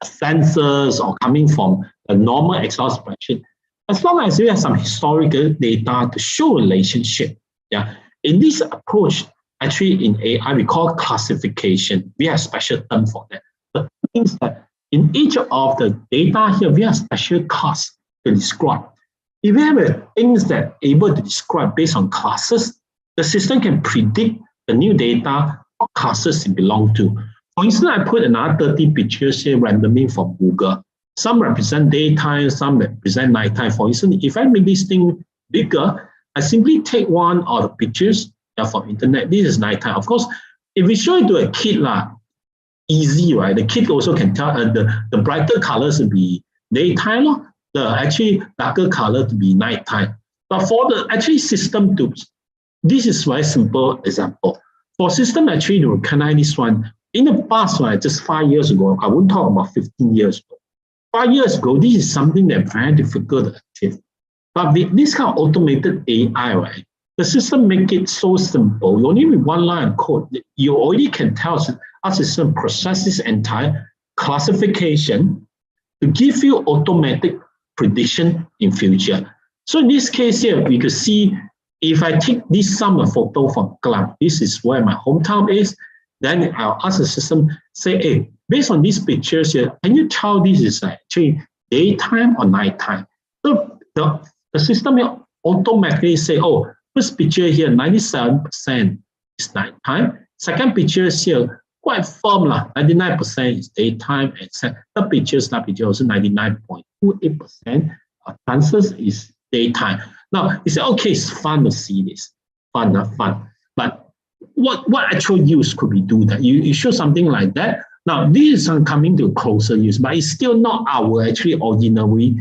sensors, or coming from a normal Excel spreadsheet, as long as you have some historical data to show relationship. Yeah. In this approach, actually in AI, we call classification. We have special term for that. That means that in each of the data here, we have special class to describe. If we have things that are able to describe based on classes, the system can predict the new data, what classes it belongs to. For instance, I put another 30 pictures here randomly from Google. Some represent daytime, some represent nighttime. For instance, if I make this thing bigger, I simply take one of the pictures from internet. This is nighttime. Of course, if we show it to a kid, easy, right? The kid also can tell the brighter colors will be daytime, the actually darker color to be nighttime. But for the actually system to, this is very simple example. For system actually to recognize this one, in the past, right, just 5 years ago, I won't talk about 15 years ago. 5 years ago, this is something that's very difficult to achieve. But with this kind of automated AI, right, the system make it so simple. You only with one line of code, you already can tell our system process this entire classification to give you automatic prediction in future. So in this case here, we could see if I take this summer photo from Klang, this is where my hometown is, then I'll ask the system, say, hey, based on these pictures here, can you tell this is actually daytime or nighttime? So the system will automatically say, oh, first picture here, 97% is nighttime. Second picture here, quite firm, 99% is daytime. And third picture also 99.28%. Chances is daytime. Now, you say, okay, it's fun to see this. Fun, not fun. But what actual use could we do that? You show something like that. Now, this is coming to closer use, but it's still not our actually ordinary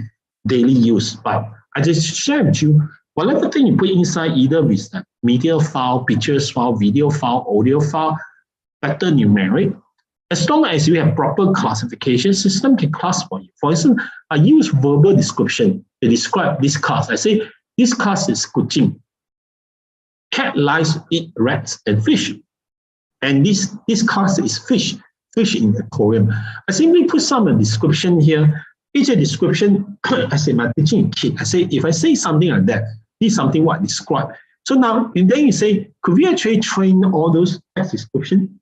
daily use. But I just share with you, whatever thing you put inside, either with the media file, pictures file, video file, audio file, vector numeric, as long as you have proper classification, system can classify you. For instance, I use verbal description to describe this class. I say, this class is kucing. Cat, lice, eat rats, and fish. And this class is fish in the aquarium. I simply put some description here. Each description, I say, my teaching kid, I say, if I say something like that, this is something what I describe. So now, and then you say, could we actually train all those text description?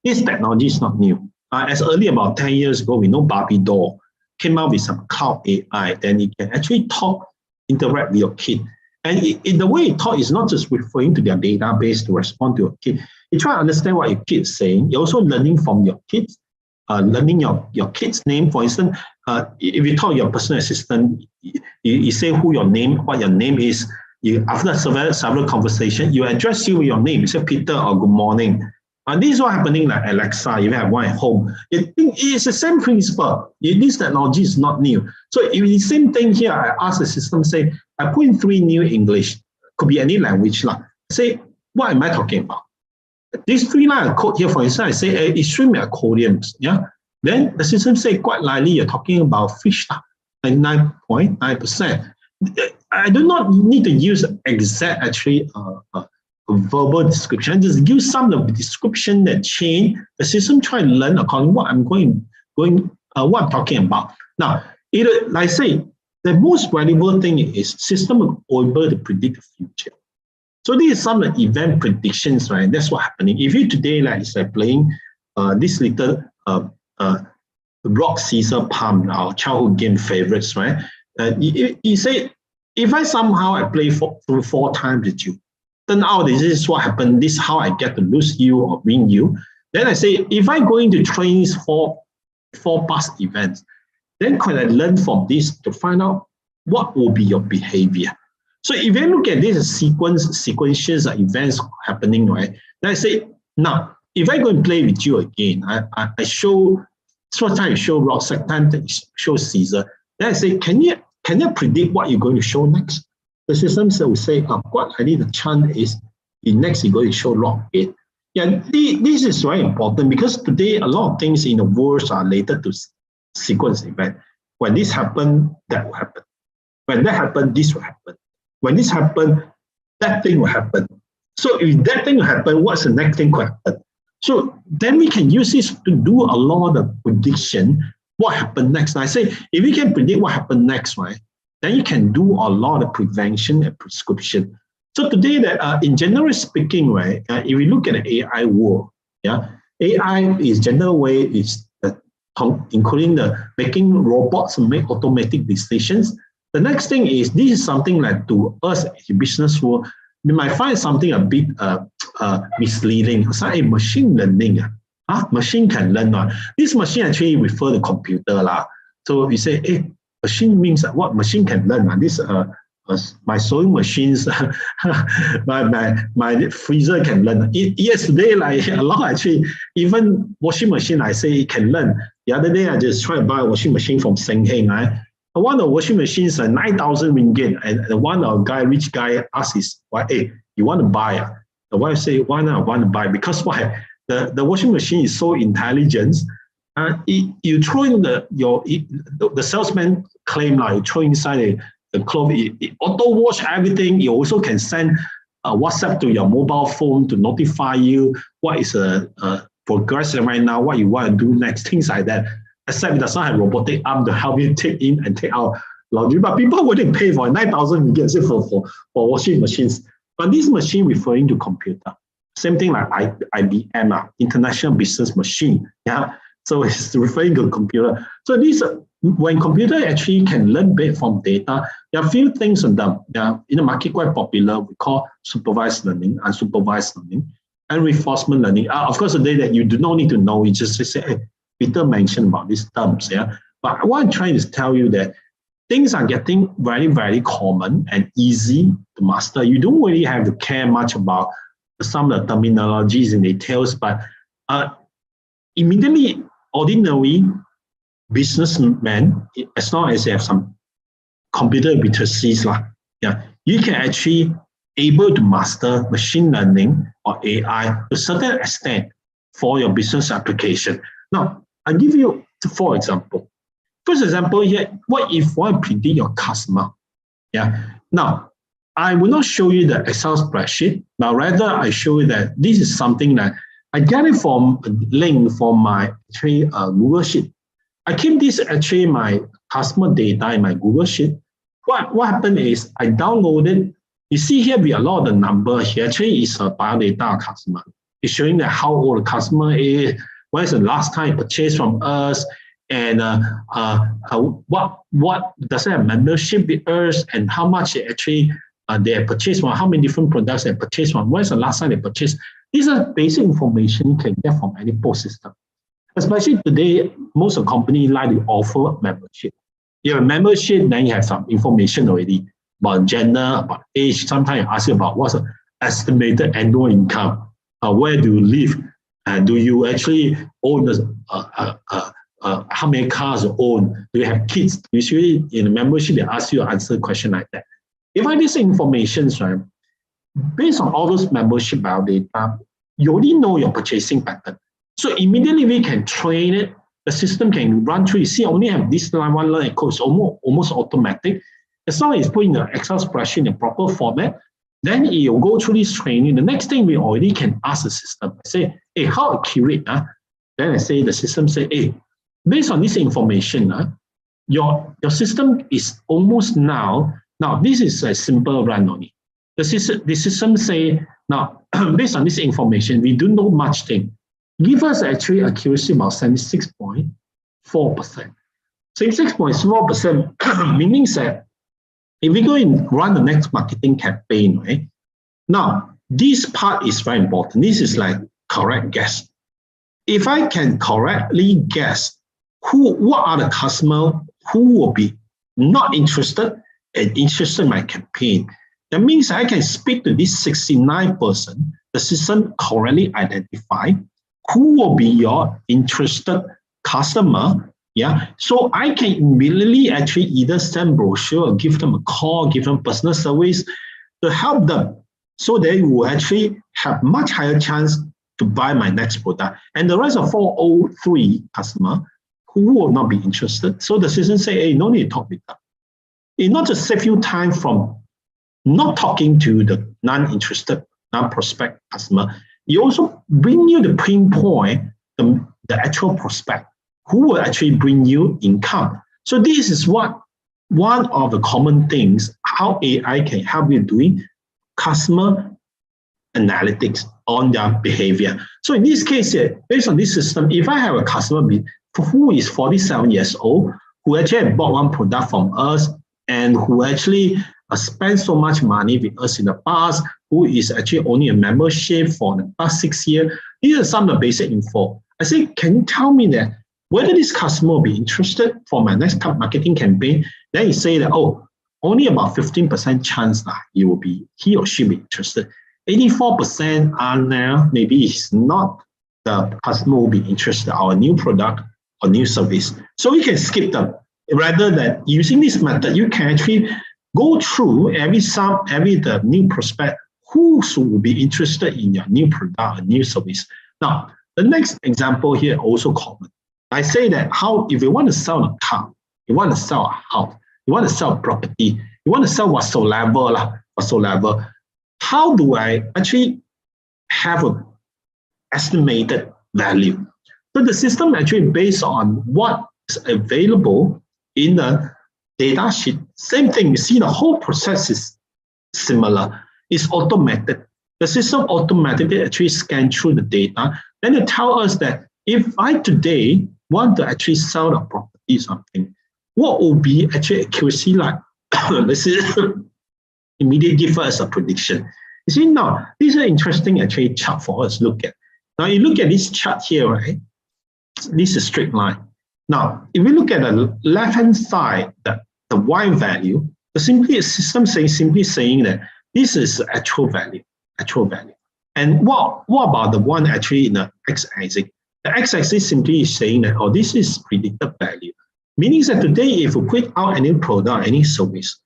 This technology is not new. As early about 10 years ago, we know Barbie doll came out with some cloud AI, then it can actually talk, interact with your kid. And in the way it talk is not just referring to their database to respond to your kid. You try to understand what your kid's saying. You're also learning from your kids, learning your kid's name. For instance, if you talk to your personal assistant, you say who your name, what your name is. After several conversations, you address you with your name. You say Peter or good morning. And this is what happening like Alexa, if you have one at home. It's the same principle. This technology is not new. So if the same thing here, I ask the system, say, I put in 3 new English, could be any language. Say, what am I talking about? These 3 lines of code here, for instance, I say, hey, it should be aquariums. Yeah? Then the system say, quite likely, you're talking about fish, 99.9%. I do not need to use exact, actually, verbal description. Just give some of the description that change. The system try to learn according to what I'm what I'm talking about. Now, like I say, the most valuable thing is system are able to predict the future. So these are some of the event predictions, right? That's what's happening. If you today like playing this little rock scissors palm, our childhood game favorites, right? You say, if I somehow play through 4 times with you, turn out this is what happened, this is how I get to lose you or win you. Then I say, if I go into train these four past events, then can I learn from this to find out what will be your behavior? So if you look at this sequences of events happening, right? Then I say, now, if I go and play with you again, I show, first time you show rock, second time you show Caesar, then I say, can you predict what you're going to show next? The system will say, what I need the chance is next you're going to show log 8. Yeah, this is very important because today a lot of things in the world are related to sequence event. When this happens, that will happen. When that happens, this will happen. When this happens, that thing will happen. So if that thing will happen, what's the next thing will happen? So then we can use this to do a lot of prediction, what happened next. And I say, if you can predict what happened next, right? Then you can do a lot of prevention and prescription. So today, that in general speaking, right, if you look at the AI world, yeah, AI is general way is including the making robots make automatic decisions. The next thing is this is something like to us in business world, you might find something a bit misleading. It's like a machine learning. Machine can learn. This machine actually refer to computer. So you say, hey, machine means what machine can learn. This my sewing machines, my freezer can learn. Yes, today like a lot actually, even washing machine I say it can learn. The other day I just tried to buy a washing machine from Seng Heng. One of the washing machines 9,000 ringgit, and one of rich guy asked his wife, hey, you want to buy? The wife say, why not? I want to buy because why? The washing machine is so intelligent. You throw in the salesman claim, like you throw inside the cloth, it auto wash everything. You also can send a WhatsApp to your mobile phone to notify you what is progressing right now, what you want to do next, things like that. Except it does not have robotic arm to help you take in and take out laundry. But people wouldn't pay for 9,000 ringgit for washing machines. But this machine referring to computer. Same thing like IBM, International Business Machine. Yeah. So it's referring to computer. So these, when computer actually can learn bit from data, there are a few things on them. They are in the market quite popular. We call supervised learning, unsupervised learning, and reinforcement learning. Of course, today that you do not need to know, you just say, hey, Peter mentioned about these terms. Yeah. But what I'm trying to tell you that things are getting very, very common and easy to master. You don't really have to care much about some of the terminologies and details, but immediately, ordinary businessmen, as long as they have some computer literacies, you can actually able to master machine learning or AI to a certain extent for your business application. Now, I'll give you 4 examples. First example here, what if I predict your customer? Yeah. Now, I will not show you the Excel spreadsheet, but rather I show you that this is something that I get it from a link from my Google Sheet. I keep this actually my customer data in my Google Sheet. What happened is I downloaded. You see here we a lot of the number here. Actually, it's a biodata customer. It's showing that how old the customer is, when is the last time he purchased from us, and what does it have membership with us, and how much actually they have purchased from, how many different products they have purchased from, when is the last time they purchased. These are basic information you can get from any POS system. Especially today, most of the companies like to offer membership. You have a membership, then you have some information already about gender, about age. Sometimes I ask you about what's the estimated annual income, where do you live, and do you actually own how many cars you own, do you have kids? Usually in the membership, they ask you to answer a question like that. If I this information, right, based on all those membership data, you already know your purchasing pattern. So immediately we can train it. The system can run through. You see, I only have this line, one line code. It's almost automatic. As long as it's put in the Excel spreadsheet in the proper format, then it will go through this training. The next thing we already can ask the system, say, hey, how accurate? Then I say, the system say, hey, based on this information, your system is almost now this is a simple run only. The system say, now, based on this information, we don't know much thing. Give us actually accuracy about 76.4%. 76.4% meaning that if we go and run the next marketing campaign, right? Now, this part is very important. This is like correct guess. If I can correctly guess what are the customers who will be not interested and interested in my campaign, that means I can speak to this 69%, the system correctly identify who will be your interested customer. Yeah, so I can immediately actually either send brochure or give them a call, give them personal service to help them, so they will actually have much higher chance to buy my next product. And the rest of 403 customers who will not be interested. So the system say, hey, no need to talk with them. It not just save you time from not talking to the non-interested, non-prospect customer. It also bring you the pinpoint, the actual prospect who will actually bring you income. So this is what one of the common things, how AI can help you doing customer analytics on their behavior. So in this case, based on this system, if I have a customer who is 47 years old, who actually bought one product from us and who actually spent so much money with us in the past, who is actually only a membership for the past 6 years, these are some of the basic info. I say, can you tell me that whether this customer will be interested for my next marketing campaign? Then you say that, oh, only about 15% chance that he or she will be interested. 84% are now, maybe it's not the customer will be interested in our new product or new service. So we can skip them. Rather than using this method, you can actually go through every the new prospect who will be interested in your new product or new service. Now, the next example here also common. I say that if you want to sell a car, you want to sell a house, you want to sell a property, you want to sell whatsoever, how do I actually have an estimated value? So the system actually based on what is available in the data sheet. Same thing, you see the whole process is similar. It's automated. The system automatically actually scans through the data. Then it tells us that if I today want to actually sell the property something, what will be actually accuracy like? This is immediately give us a prediction. You see now, this is an interesting actually chart for us to look at. Now you look at this chart here, right? This is a straight line. Now, if we look at the left-hand side, the Y value, the system simply saying that this is the actual value. And what about the one actually in the x-axis? The x-axis simply is saying that, oh, this is predicted value. Meaning that today, if we put out any product, any service,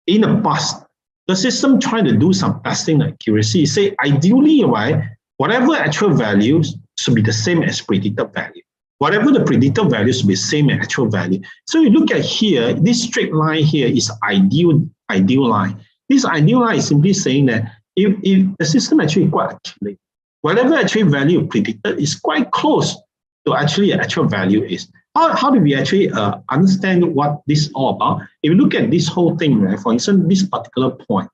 in the past, the system trying to do some testing accuracy, say ideally, right, whatever actual values should be the same as predicted value. Whatever the predicted value should be the same as actual value. So you look at here, this straight line here is ideal line. This ideal line is simply saying that if the system actually quite accurate, whatever actually value predicted is quite close to actually actual value is. How do we actually understand what this is all about? If you look at this whole thing, right, for instance, this particular point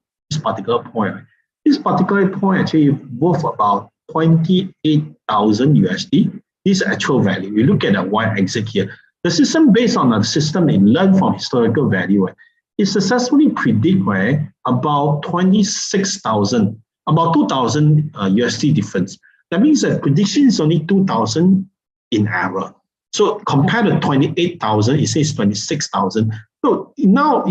actually worth about 28,000 USD. This actual value. We look at the y-axis here. The system based on the system it learned from historical value, right, it successfully predict, right, about 26,000, about 2,000 USD difference. That means that prediction is only 2,000 in error. So compared to 28,000, it says 26,000. So now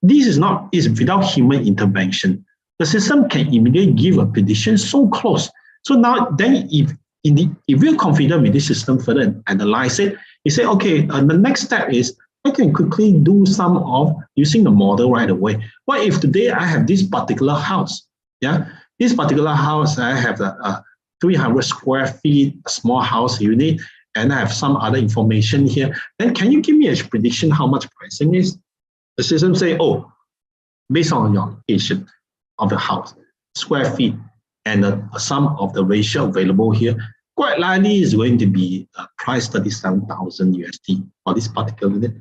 this is without human intervention. The system can immediately give a prediction so close. So now then if we're confident with this system further and analyze it, you say, okay, the next step is I can quickly do some of using the model right away. What if today I have this particular house? Yeah, this particular house, I have a 300 square feet, a small house unit, and I have some other information here. Then can you give me a prediction how much pricing is? The system say, oh, based on your location of the house, square feet, and the sum of the ratio available here, quite likely is going to be price 37,000 USD for this particular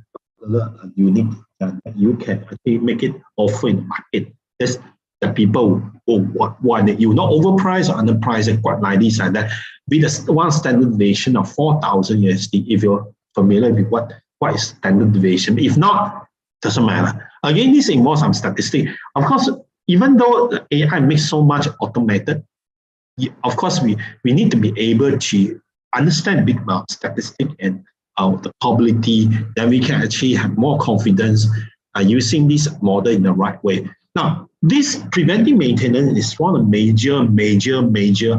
unit that you can actually make it offer in the market. That's the people who want you not overpriced or underpriced, quite likely like that. With the one standard deviation of 4,000 USD, if you're familiar with what is standard deviation. If not, doesn't matter. Again, this involves some statistics. Of course, even though the AI makes so much automated, of course, we need to be able to understand big about statistics and the probability, then we can actually have more confidence using this model in the right way. Now, this preventive maintenance is one of the major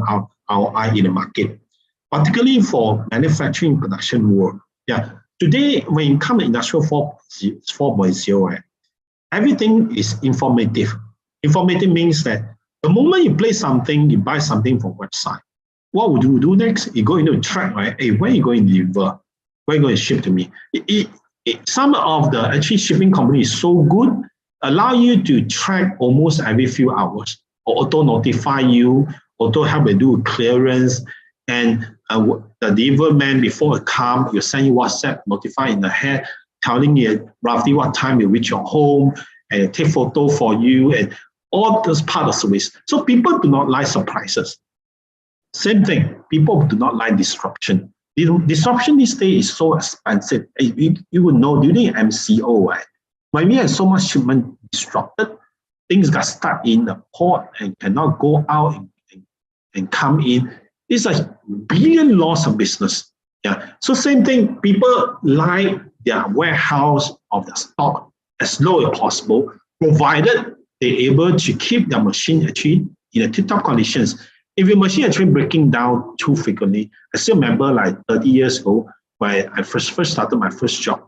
ROI in the market, particularly for manufacturing production work. Yeah, today when it comes to Industrial 4.0, right, everything is informative. Informative means that the moment you play something, you buy something from website, what would you do next? You go into a track, right? Hey, where are you going to deliver? Where are you going to ship to me? Some of the actually shipping companies so good, allow you to track almost every few hours, or auto notify you, auto help you do clearance, and the delivery man before it comes, you send you WhatsApp notify in the head, telling you roughly what time you reach your home, and take photo for you, and all those part of service. So people do not like surprises. Same thing, people do not like disruption. Disruption these days is so expensive. You would know during MCO, right? When we had so much shipment disrupted, things got stuck in the port and cannot go out and come in. It's a billion loss of business. Yeah. So same thing, people like their warehouse of the stock as low as possible, provided they're able to keep their machine actually in a tip-top conditions. If your machine actually breaking down too frequently, I still remember like 30 years ago when I first started my first job,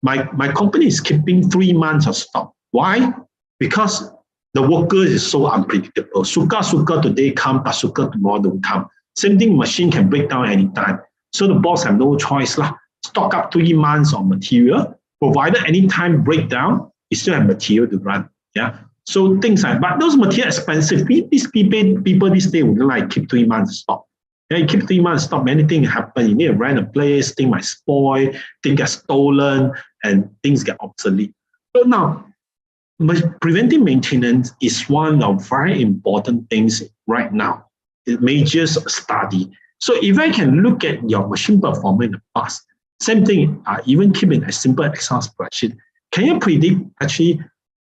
my company is keeping 3 months of stock. Why? Because the workers is so unpredictable. Suka today come, but suka tomorrow don't come. Same thing, machine can break down anytime. So the boss have no choice lah. stock up 3 months of material, provided any time breakdown, you still have material to run. Yeah. So things like, but those material expensive. These people these days would like keep 3 months stock. Yeah, you keep 3 months stock, many things happen. You need to rent a place, things might spoil, things get stolen, and things get obsolete. So now, preventive maintenance is one of very important things right now. It major study. So if I can look at your machine performance in the past, same thing, even keeping a simple Excel spreadsheet, can you predict actually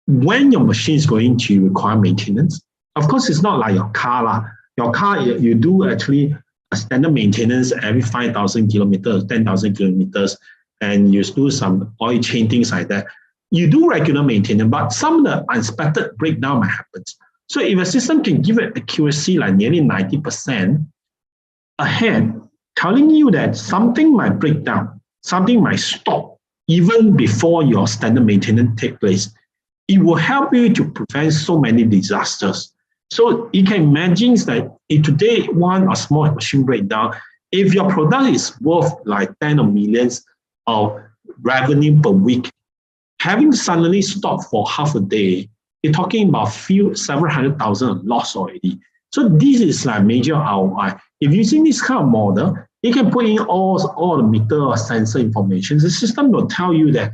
when your machine is going to require maintenance? Of course, it's not like your car. Your car, you do actually a standard maintenance every 5,000 kilometers, 10,000 kilometers, and you do some oil change, things like that. You do regular maintenance, but some of the unexpected breakdown might happen. So if a system can give it accuracy like nearly 90% ahead, telling you that something might break down, something might stop even before your standard maintenance takes place, it will help you to prevent so many disasters. So you can imagine that if today one or small machine breakdown, if your product is worth like 10 of millions of revenue per week, having suddenly stopped for half a day, you're talking about several hundred thousand loss already. So this is like major ROI. If using this kind of model, you can put in all the meter or sensor information. The system will tell you that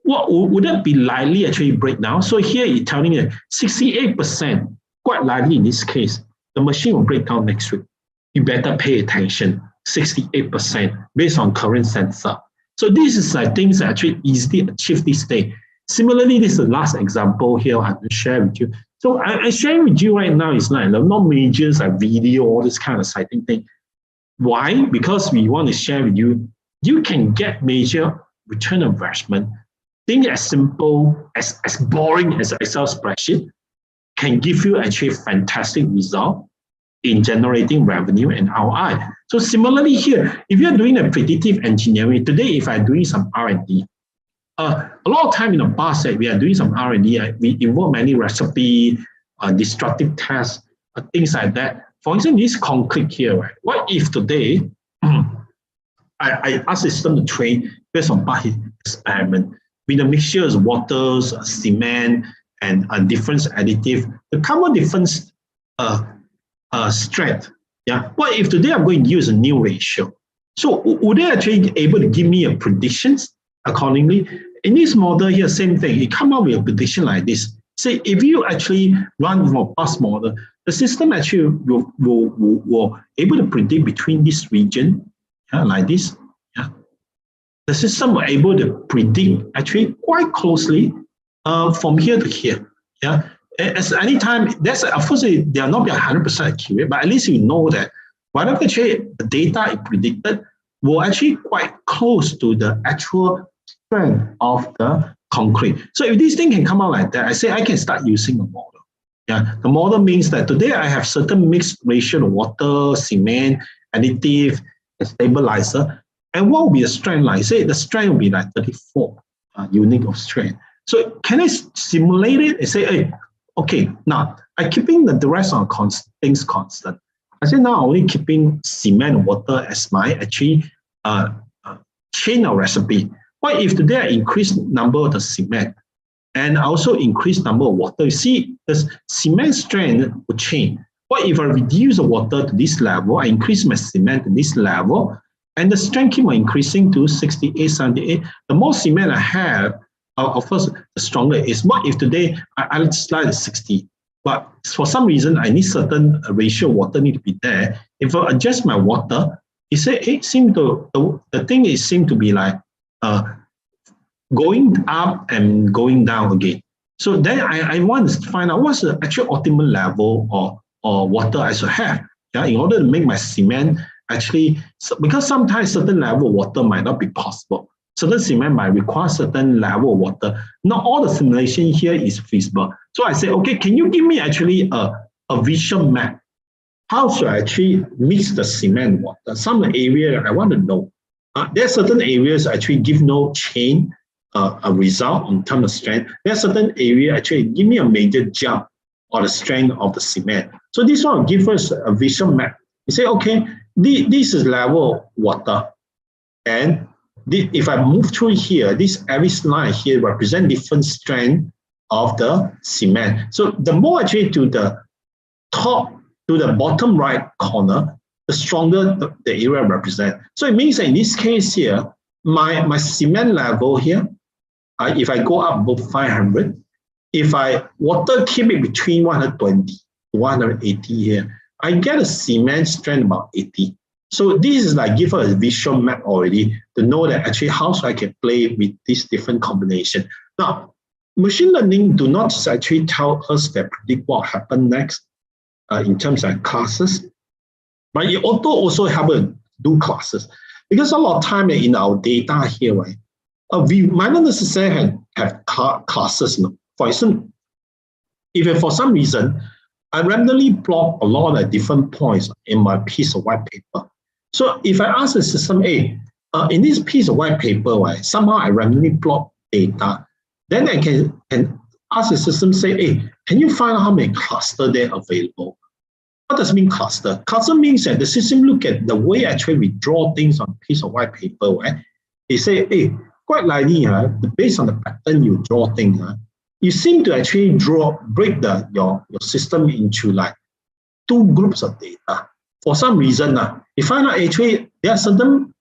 what would that be likely actually break down. So here it's telling you 68%, quite likely in this case, the machine will break down next week. You better pay attention. 68% based on current sensor. So this is like things that actually easily achieve this day. Similarly, this is the last example here I will share with you. So I share with you right now is like not majors like video, all this kind of exciting thing. Why? Because we want to share with you, you can get major return on investment. Things as simple, as boring as Excel spreadsheet can give you actually fantastic result in generating revenue and ROI. So similarly here, if you're doing a predictive engineering, today if I'm doing some R&D, a lot of time in the past that we are doing some R&D, we involve many recipe, destructive tests, things like that. For instance, this concrete here, right? What if today I ask the system to train based on past experiment with a mixture of waters, cement, and different additive, the common different strength. Yeah. What if today I'm going to use a new ratio? So would they actually able to give me a predictions accordingly? In this model here, same thing. It come up with a prediction like this. Say if you actually run from a past model, the system actually will able to predict between this region, like this. Yeah. The system will able to predict actually quite closely from here to here. Yeah. As any time, that's of course they are not 100% accurate, but at least you know that whatever actually the data it predicted will actually quite close to the actual strength of the concrete. So if this thing can come out like that, I say I can start using a model. Yeah, the model means that today I have certain mixed ratio of water, cement, additive, and stabilizer. And what will be the strength like? Say the strength will be like 34 unit of strength. So can I simulate it and say, hey, okay, now I'm keeping the rest of things constant. I say now I'm only keeping cement and water as my actually chain of recipe. What if today I increase number of the cement and also increase number of water? You see, the cement strength will change. What if I reduce the water to this level, I increase my cement to this level, and the strength keep on increasing to 68, 78. The more cement I have, of course, the stronger it is. What if today I slide to 60, but for some reason I need certain ratio of water need to be there. If I adjust my water, it say it seem to the thing is seem to be like going up and going down again. So then I want to find out what's the actual optimal level or water I should have. Yeah, in order to make my cement actually, because sometimes certain level of water might not be possible. Certain cement might require certain level of water. Not all the simulation here is feasible. So I say, okay, can you give me actually a visual map? How should I actually mix the cement and water? Some area I want to know. There are certain areas actually give no chain a result in terms of strength. There are certain areas actually give me a major jump on the strength of the cement. So this one will give us a visual map. You say, okay, this is level of water, and if I move through here, this every line here represent different strength of the cement. So the more actually to the top, to the bottom right corner, the stronger the area represent. So it means that in this case here, my cement level here, if I go up above 500, if I water keep it between 120 to 180 here, I get a cement strength about 80. So this is like give us a visual map already to know that actually how I can play with this different combination. Now, machine learning do not actually tell us that predict what happen next in terms of classes, but it also help us do classes. Because a lot of time in our data here, right, we might not necessarily have classes. No? For example, if for some reason, I randomly plot a lot of different points in my piece of white paper. So if I ask the system, hey, in this piece of white paper, right, somehow I randomly plot data, then I can ask the system, say, hey, can you find out how many clusters there are available? What does it mean cluster? Cluster means that the system look at the way actually we draw things on a piece of white paper, right? They say, hey, quite likely, based on the pattern you draw things, you seem to actually break your system into like two groups of data. For some reason, you find out actually there are certain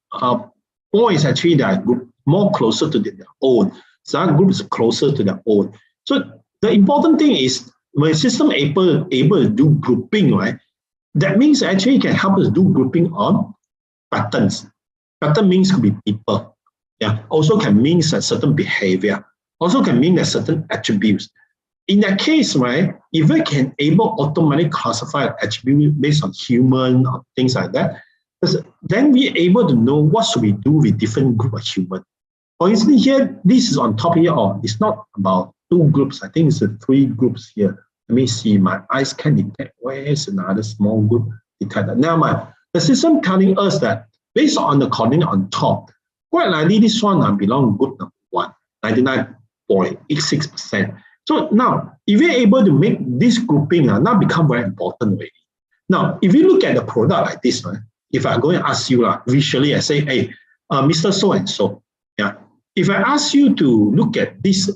points actually that are more closer to their own. Some groups are closer to their own. So the important thing is when system able to do grouping, right? That means actually it can help us do grouping on patterns. Pattern means could be people. Yeah. Also can mean a certain behavior. Also can mean a certain attributes. In that case, right, if we can able automatically classify an attribute based on human or things like that, then we're able to know what should we do with different group of human. For instance, here, this is on top here, or it's not about two groups. I think it's 3 groups here. Let me see, my eyes can detect where is another small group detected. Now, the system telling us that based on the coordinate on top, quite likely this one belong group number 1, 99.86%. So now, if we're able to make this grouping now become very important already. Now, if you look at the product like this, if I go and ask you visually, I say, hey, Mr. So-and-so, yeah. If I ask you to look at this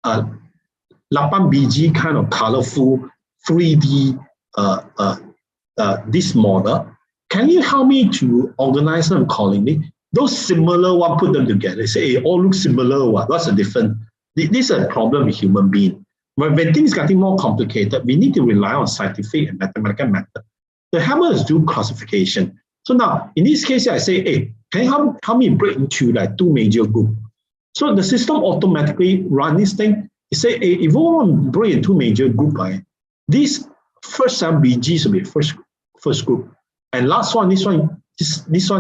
8biji kind of colorful 3D this model, can you help me to organize them accordingly? Those similar one, put them together. Say, hey, all look similar. What's the difference? This is a problem with human being. When things getting more complicated, we need to rely on scientific and mathematical method. The help us do classification. So now, in this case, I say, hey, can you help me break into like 2 major groups? So the system automatically run this thing. It say, hey, if we want to break into 2 major groups, this first 7 BGs will be first group, and last one, this one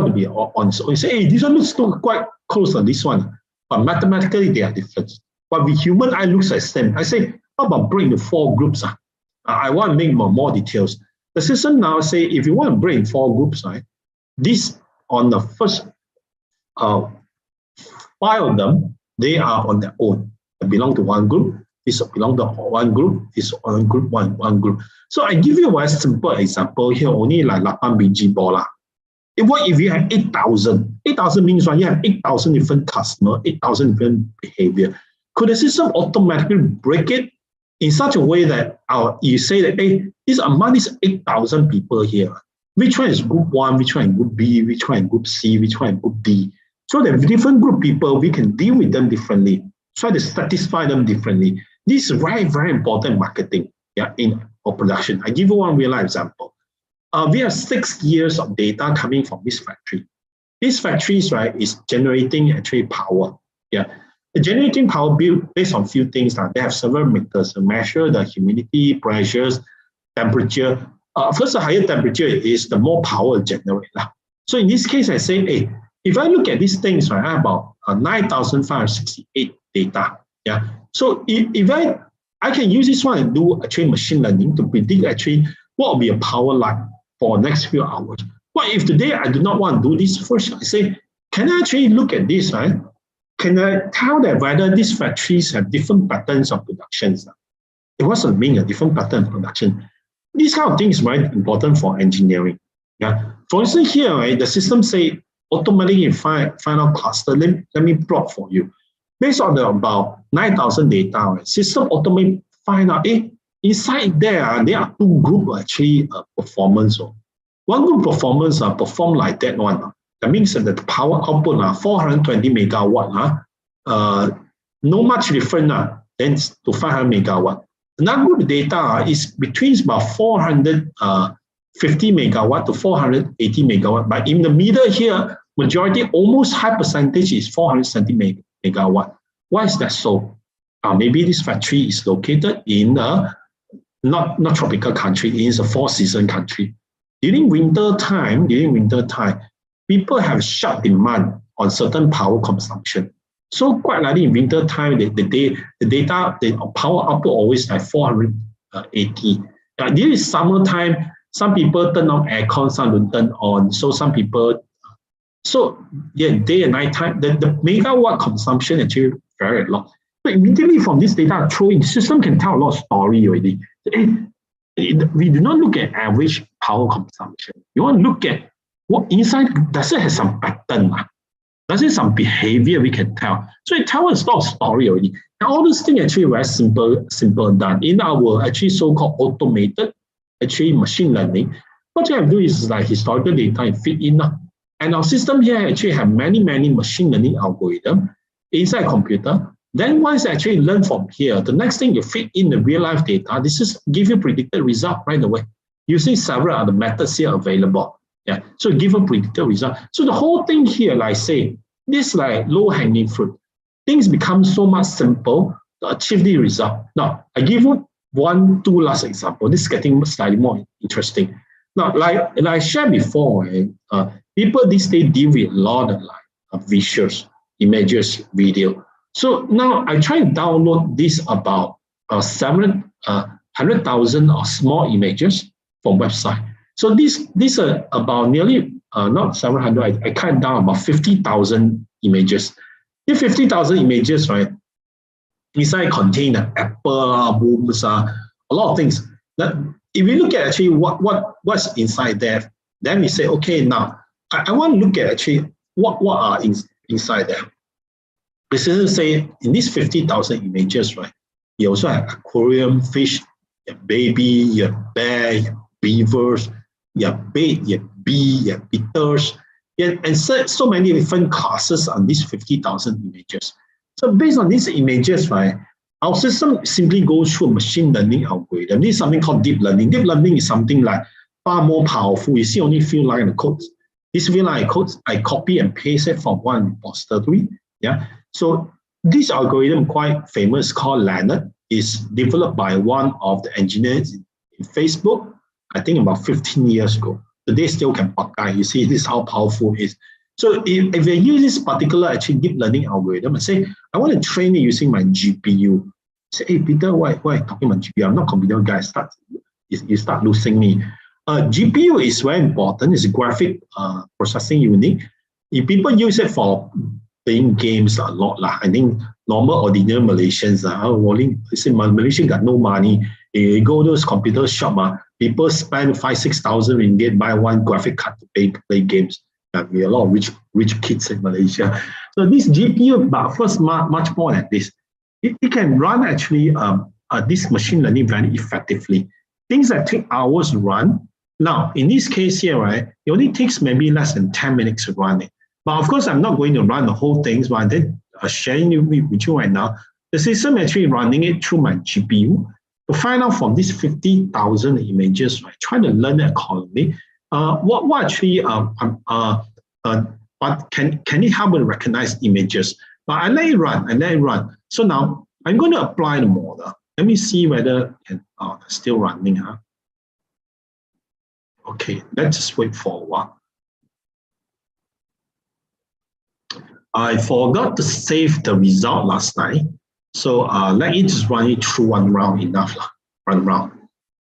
will be on. So you say, hey, this one looks still quite close to this one, but mathematically they are different. But with human eye looks like same. I say, how about break into 4 groups? I want to make more details. The system now say, if you want to break in 4 groups, this on the first 5 of them, they are on their own. They belong to 1 group. This belong to 1 group. This one group, one group. So I give you a very simple example here, only like 8biji bola. What if you have 8,000? 8,000 means you have 8,000 different customers, 8,000 different behavior. Could the system automatically break it in such a way that you say that, hey, this among these 8,000 people here, which one is group 1, which one is group B, which one is group C, which one is group D? So that different group people, we can deal with them differently, try to satisfy them differently. This is very, very important marketing in our production. I give you one real life example. We have 6 years of data coming from this factory. This factory is generating actually power. Generating power based on few things. They have several meters to measure the humidity, pressures, temperature. First, the higher temperature is the more power generated. So in this case, I say, hey, if I look at these things, I have about 9,568 data. So if I can use this one and do actually machine learning to predict actually what will be a power like for the next few hours. What if today I do not want to do this? First, I say, can I actually look at this, Can I tell that whether these factories have different patterns of productions? It wasn't mean a different pattern of production. These kind of things is very important for engineering. For instance, here, the system say automatically find out cluster. Let me plot for you. Based on the about 9,000 data, right, system automate find out, inside there, there are two group actually performance. One group performance perform like that one. That means that the power output 420 megawatt, no much different than to 500 megawatt. Another group data is between about 450 megawatt to 480 megawatt. But in the middle here, majority, almost high percentage is 470 megawatt. Why is that so? Maybe this factory is located in a not tropical country, it is a four-season country. During winter time, people have sharp demand on certain power consumption. So quite likely in winter time, the power output always like 480. During summertime, some people turn on aircon, some don't turn on. So some people, day and night time, the megawatt consumption actually vary a lot. So immediately from this data throwing, system can tell a lot of story already. We do not look at average power consumption. You want to look at what inside, does it have some pattern? Does it have some behavior we can tell? So it tells us a lot of story already. And all these things actually very simple done. In our actually so-called automated actually machine learning, what you have to do is like historical data and feed in. And our system here actually have many machine learning algorithms inside a computer. Then once you actually learn from here, the next thing you feed in the real life data, this is give you predicted result right away. Using several other methods here available. Yeah, so give a predicted result. So the whole thing here, like I say, this like low hanging fruit. Things become so much simple to achieve the result. Now, I give you two last example. This is getting slightly more interesting. Now, like I shared before, people these days deal with a lot of visuals, images, video. So now I try to download this about 700,000 of small images from website. So these are about nearly not 700. I cut down about 50,000 images. These 50,000 images, right? Inside contain apple, booms, a lot of things. That if we look at actually what's inside there, then we say, okay, now I want to look at actually what are inside there. This is say in these 50,000 images, right? You also have aquarium, fish, your baby, your bear, your beavers, your bait, your bee, your beetles, and so many different classes on these 50,000 images. So based on these images, right, our system simply goes through a machine learning algorithm. This is something called deep learning. Deep learning is something like far more powerful. You see only a few lines of codes. These few lines of codes, I copy and paste it from one repository. Yeah. So this algorithm quite famous called Leonard is developed by one of the engineers in Facebook, I think about 15 years ago. Today still can pakai. You see this is how powerful it is. So if I use this particular actually deep learning algorithm, I say, I want to train it using my GPU. Say, hey, Peter, why are you talking about GPU? I'm not a computer guy. You start losing me. GPU is very important. It's a graphic processing unit. If people use it for playing games a lot, I think normal, ordinary Malaysians, Malaysians got no money. You go to those computer shop, people spend 5,000-6,000 ringgit buy one graphic card to play games. We have a lot of rich kids in Malaysia. So this GPU, but first much more than this. It can run actually this machine learning very effectively. Things that take hours to run. Now, in this case here, right, it only takes maybe less than 10 minutes to run it. But of course, I'm not going to run the whole thing, but then sharing it with you right now. The system actually running it through my GPU to find out from these 50,000 images, right? Trying to learn it accordingly. What actually can it help me recognize images? But I let it run. So now I'm going to apply the model. Let me see whether it's still running. Okay, let's just wait for a while. I forgot to save the result last night. So let it just run it through one round enough. One round.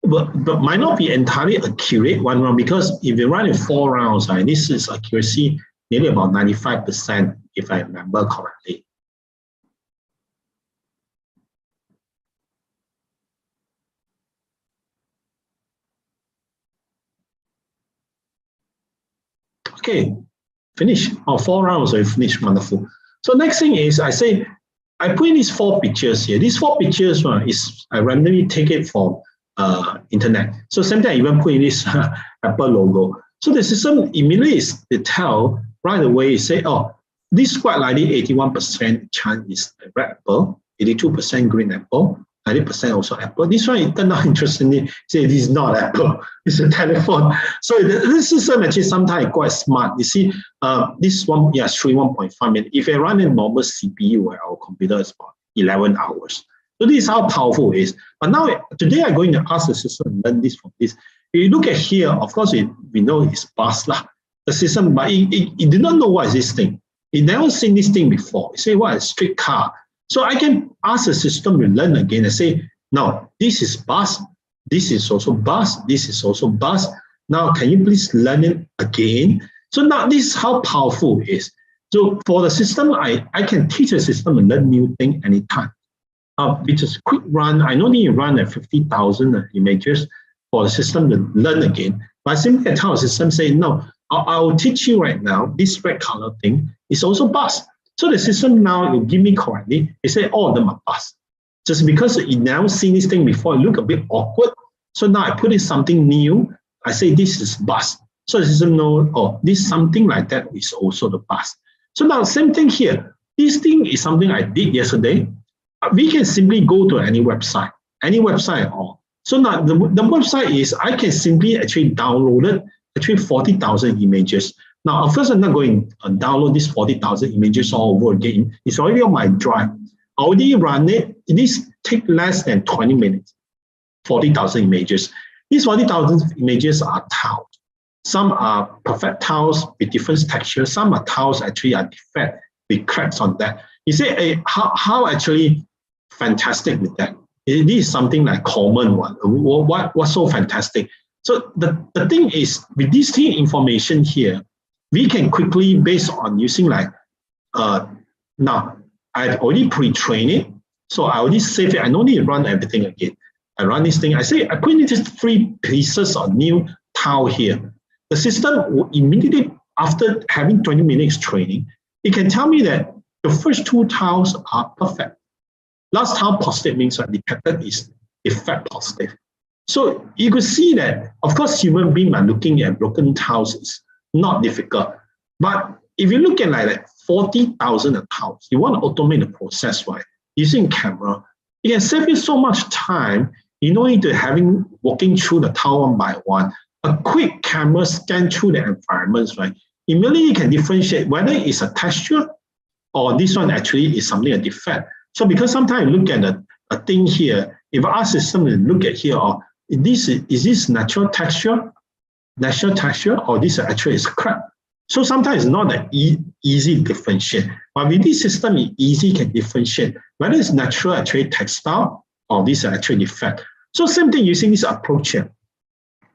But might not be entirely accurate one round, because if you run it 4 rounds, right, this is accuracy nearly about 95%, if I remember correctly. Okay, Finish. Oh, 4 rounds, so you finish. Wonderful. So next thing is I say, I put in these 4 pictures here. These 4 pictures is I randomly take it from internet. So same thing, I even put in this Apple logo. So the system immediately they tell right away, say, oh, this quite likely 81% chance is a red apple, 82% green apple, 90% also apple. This one, it turned out interestingly, say it is not apple, it's a telephone. So this system actually sometimes quite smart. You see, this one, yeah, 1.5 minutes. If I run a normal CPU, our computer is about 11 hours. So this is how powerful it is. But now, today I'm going to ask the system and learn this from this. If you look at here, of course, we know it's bus lah. The system, but it did not know what is this thing. It never seen this thing before. It say, what, a street car. So I can ask the system to learn again and say, now, this is bus, this is also bus, this is also bus. Now, can you please learn it again? So now this is how powerful it is. So for the system, I can teach the system to learn new thing anytime. Which is quick run. I don't need to run at 50,000 images for the system to learn again. But I simply tell the system, say, no, I'll teach you right now, this red color thing is also bus. So the system now will give me correctly. It say all of them are bus. Just because it never seen this thing before, it look a bit awkward. So now I put in something new. I say this is bus. So the system know, oh, this something like that is also the bus. So now same thing here. This thing is something I did yesterday. We can simply go to any website at all. So now the website is, I can simply actually download it, actually 40,000 images. Now, of course, I'm not going to download these 40,000 images all over again. It's already on my drive. I already run it. This takes less than 20 minutes, 40,000 images. These 40,000 images are tiles. Some are perfect tiles with different textures. Some are tiles actually are defect with cracks on that. You say, hey, how actually fantastic with that? This is something like common one. What's so fantastic? So the thing is, with this thing information here, we can quickly, based on using like, now I've already pre-trained it. So I already save it. I don't need to run everything again. I run this thing. I say, I put in these 3 pieces of new tile here. The system will immediately, after having 20 minutes training, it can tell me that the first 2 tiles are perfect. Last tile positive means that detected is effect positive. So you could see that, of course, human beings are looking at broken tiles is not difficult. But if you look at like 40,000 tiles, you want to automate the process, right? Using camera, it can save you so much time. You don't need to walking through the tile one by one. A quick camera scan through the environments, right? Immediately you can differentiate whether it's a texture or this one actually is something a defect. So because sometimes you look at a thing here, if I ask system to look at here, or is this natural texture, or this actually is crack? So sometimes it's not that easy to differentiate. But with this system, it easy can differentiate whether it's natural actually textile or this actually defect. So same thing using this approach here.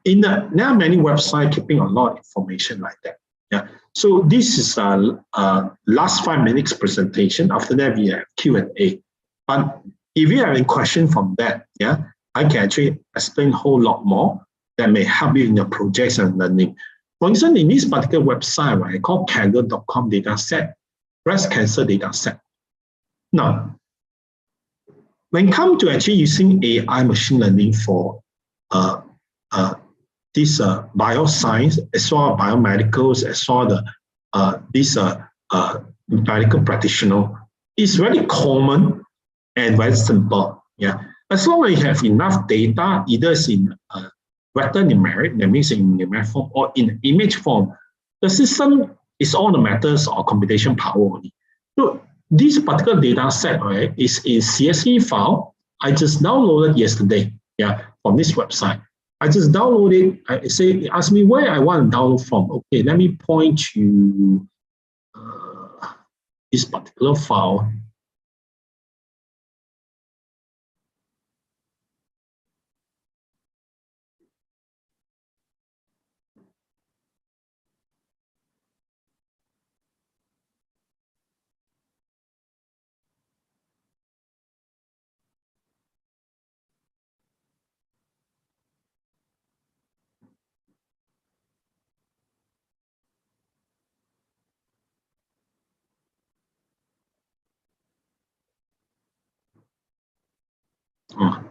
There are many websites keeping a lot of information like that. Yeah. So this is last 5 minutes presentation. After that, we have Q&A. But if you have any question from that, yeah, I can actually explain a whole lot more that may help you in your projects and learning. For instance, in this particular website, right, called Kaggle.com dataset, breast cancer dataset. Now, when it comes to actually using AI machine learning for this bioscience, as well as biomedicals, as well as this medical practitioner, is very common and very simple. Yeah, as long as you have enough data, either it's in vector numeric, that means in numeric form, or in image form, the system is all the matters of computation power only. So this particular data set, right, is a CSV file. I just downloaded yesterday, yeah, from this website. I just download it. I say, ask me where I want to download from. Okay, let me point to this particular file.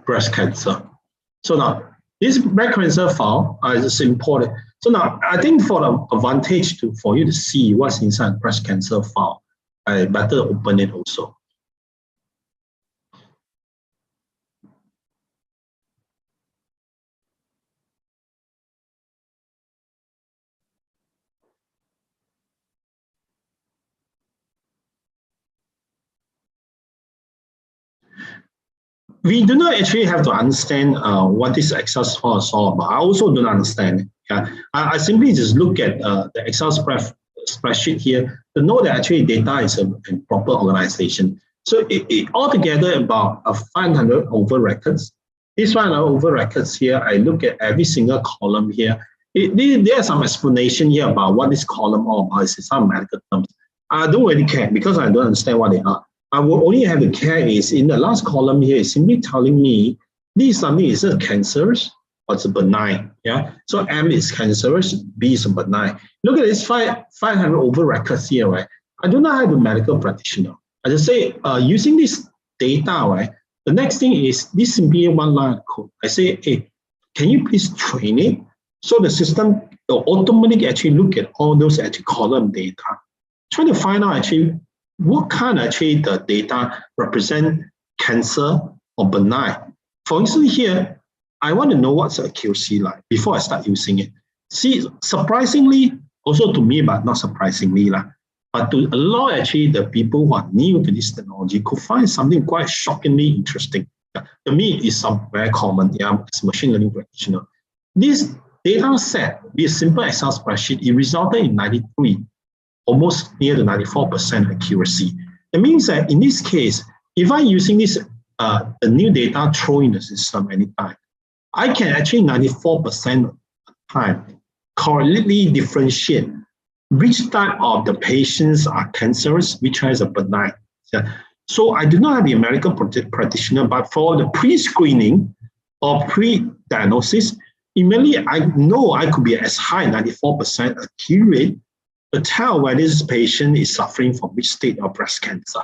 breast cancer. So now this breast cancer file is important. So now I think for the advantage for you to see what's inside breast cancer file, I better open it also. We do not actually have to understand what this Excel file is all about. I also don't understand it. Yeah? I simply just look at the Excel spreadsheet here to know that actually data is a proper organization. So it altogether about 500 over records. These 500 over records here, I look at every single column here. There's some explanation here about what this column all about. It's some medical terms. I don't really care because I don't understand what they are. I will only have to care is in the last column here is simply telling me this is something is a cancerous or it's a benign. Yeah. So M is cancerous, B is a benign. Look at this 500 over records here, right? I do not have a medical practitioner. I just say using this data, right? The next thing is this simply one line of code. I say, hey, can you please train it? So the system will automatically actually look at all those actually column data. Try to find out actually what kind of actually the data represent cancer or benign. For instance here, I want to know what's the accuracy like before I start using it. See, surprisingly, also to me, but not surprisingly, but to a lot actually the people who are new to this technology could find something quite shockingly interesting. To me, it's very common, as a machine learning practitioner. This data set, this simple Excel spreadsheet, it resulted in 93. Almost near to 94% accuracy. It means that in this case, if I'm using this the new data thrown in the system anytime, I can actually 94% of the time correlately differentiate which type of the patients are cancerous, which has a benign. So I do not have the American practitioner, but for the pre-screening or pre-diagnosis, immediately I know I could be as high 94% accurate to tell whether this patient is suffering from which state of breast cancer.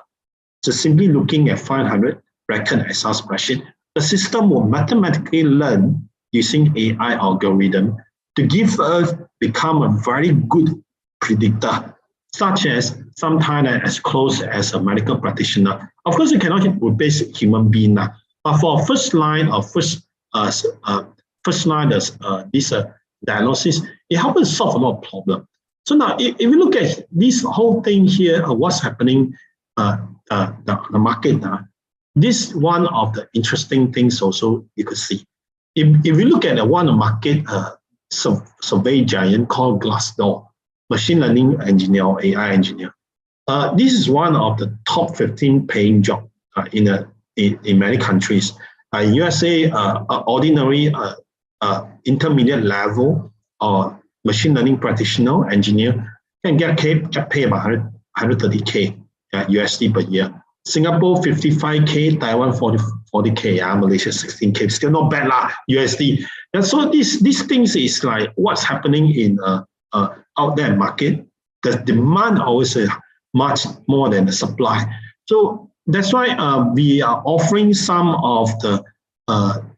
So simply looking at 500 record Excel spreadsheet, the system will mathematically learn using AI algorithm to give us become a very good predictor, such as sometimes as close as a medical practitioner. Of course, you cannot replace human being, but for first line or first line this diagnosis, it helps us solve a lot of problems. So now, if you look at this whole thing here, what's happening, the market now, this one of the interesting things also you could see. If you look at the one market survey giant called Glassdoor, machine learning engineer or AI engineer, this is one of the top 15 paying jobs in many countries. USA, ordinary intermediate level or machine learning practitioner, engineer can get paid about 130K USD per year. Singapore 55K, Taiwan 40K, Malaysia 16K, still not bad USD. And so these things is like what's happening in out there market. The demand always is much more than the supply. So that's why we are offering some of the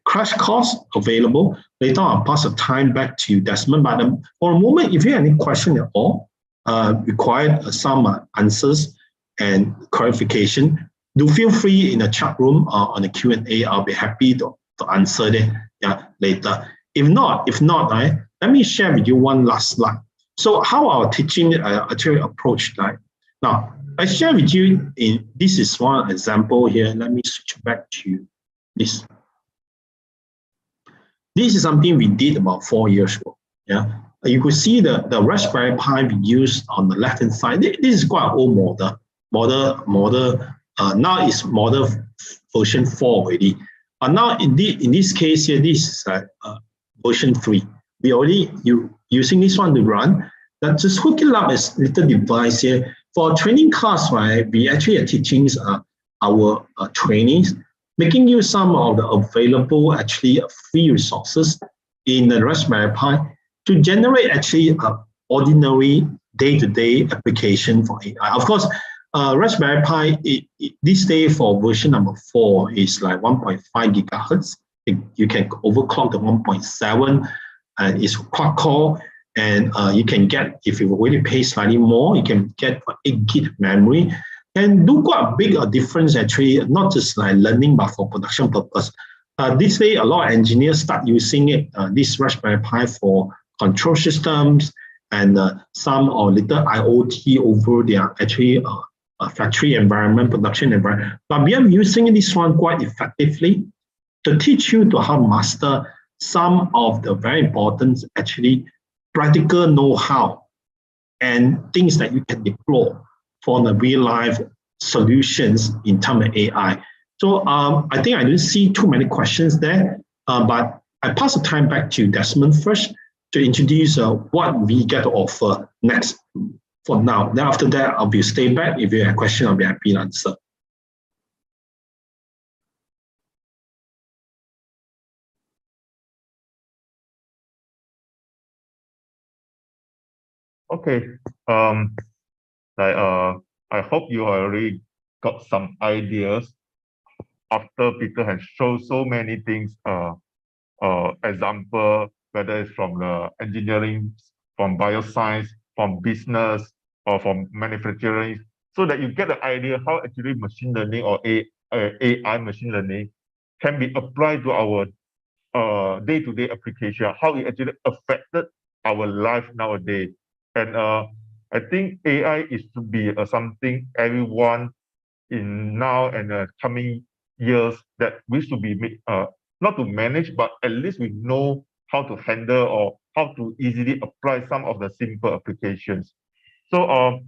crash course available. Later I'll pass the time back to Desmond. But for a moment, if you have any question at all, require some answers and clarification, do feel free in the chat room or on the Q&A. I'll be happy to answer them later. If not, right, let me share with you one last slide. So how our teaching actually approach like now. I share with you this is one example here. Let me switch back to this. This is something we did about 4 years ago. You could see the Raspberry Pi we used on the left hand side. This is quite an old model. Now it's model version 4 already. But now in this case here, this is version 3. We already using this one to run. That just hook it up as little device here. For training class, right, we actually are teaching our trainees, making use some of the available actually free resources in the Raspberry Pi to generate actually ordinary day-to-day application for AI. Of course, Raspberry Pi, this day for version number 4 is like 1.5 gigahertz. You can overclock the 1.7, and it's quad core. And you can get, if you really pay slightly more, you can get 8 gig memory. And do quite a big difference actually, not just like learning, but for production purpose. This day, a lot of engineers start using it, this Raspberry Pi for control systems and some or little IoT over their actually factory environment, production environment. But we are using this one quite effectively to teach you to how to master some of the very important actually practical know-how and things that you can deploy for the real life solutions in terms of AI. So I think I didn't see too many questions there, but I pass the time back to Desmond first to introduce what we get to offer next for now. Then after that, I'll be stay back. If you have a question, I'll be happy to answer. Okay. I hope you already got some ideas after Peter has shown so many things. Example, whether it's from the engineering, from bioscience, from business, or from manufacturing, so that you get an idea how actually machine learning or AI machine learning can be applied to our day-to-day application, how it actually affected our life nowadays. And I think AI is to be something everyone in now and coming years that we should be not to manage, but at least we know how to handle or how to easily apply some of the simple applications. So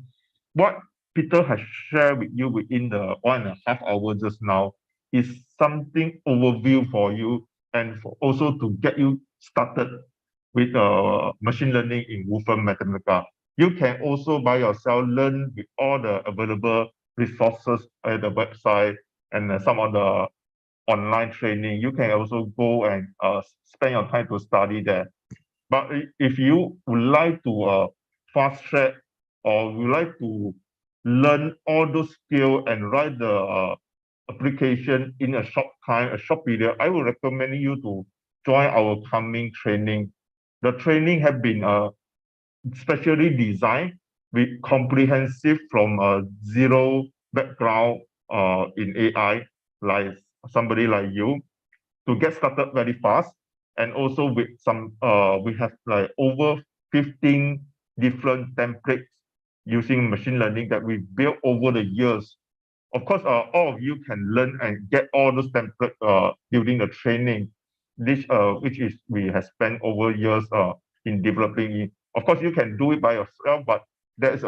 what Peter has shared with you within the 1.5 hours just now is something overview for you and for also to get you started with machine learning in Wolfram Mathematica. You can also by yourself learn with all the available resources at the website and some of the online training. You can also go and spend your time to study there. But if you would like to fast track or would like to learn all those skills and write the application in a short time, a short period, I would recommend you to join our coming training. The training have been specially designed with comprehensive from zero background in AI, like somebody like you, to get started very fast. And also with some, we have like over 15 different templates using machine learning that we built over the years. Of course, all of you can learn and get all those templates during the training, which is we have spent over years in developing it. Of course, you can do it by yourself, but that's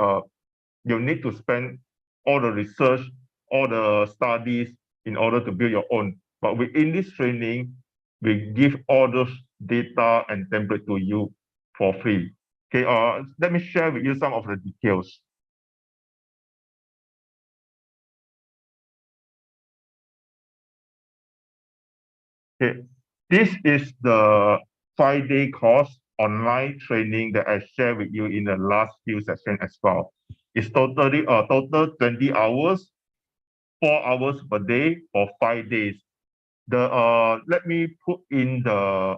you need to spend all the research, all the studies in order to build your own. But within this training, we give all those data and template to you for free. Okay, let me share with you some of the details. Okay, this is the 5-day course online training that I shared with you in the last few sessions as well. It's totally total 20 hours, 4 hours per day for 5 days. Let me put in the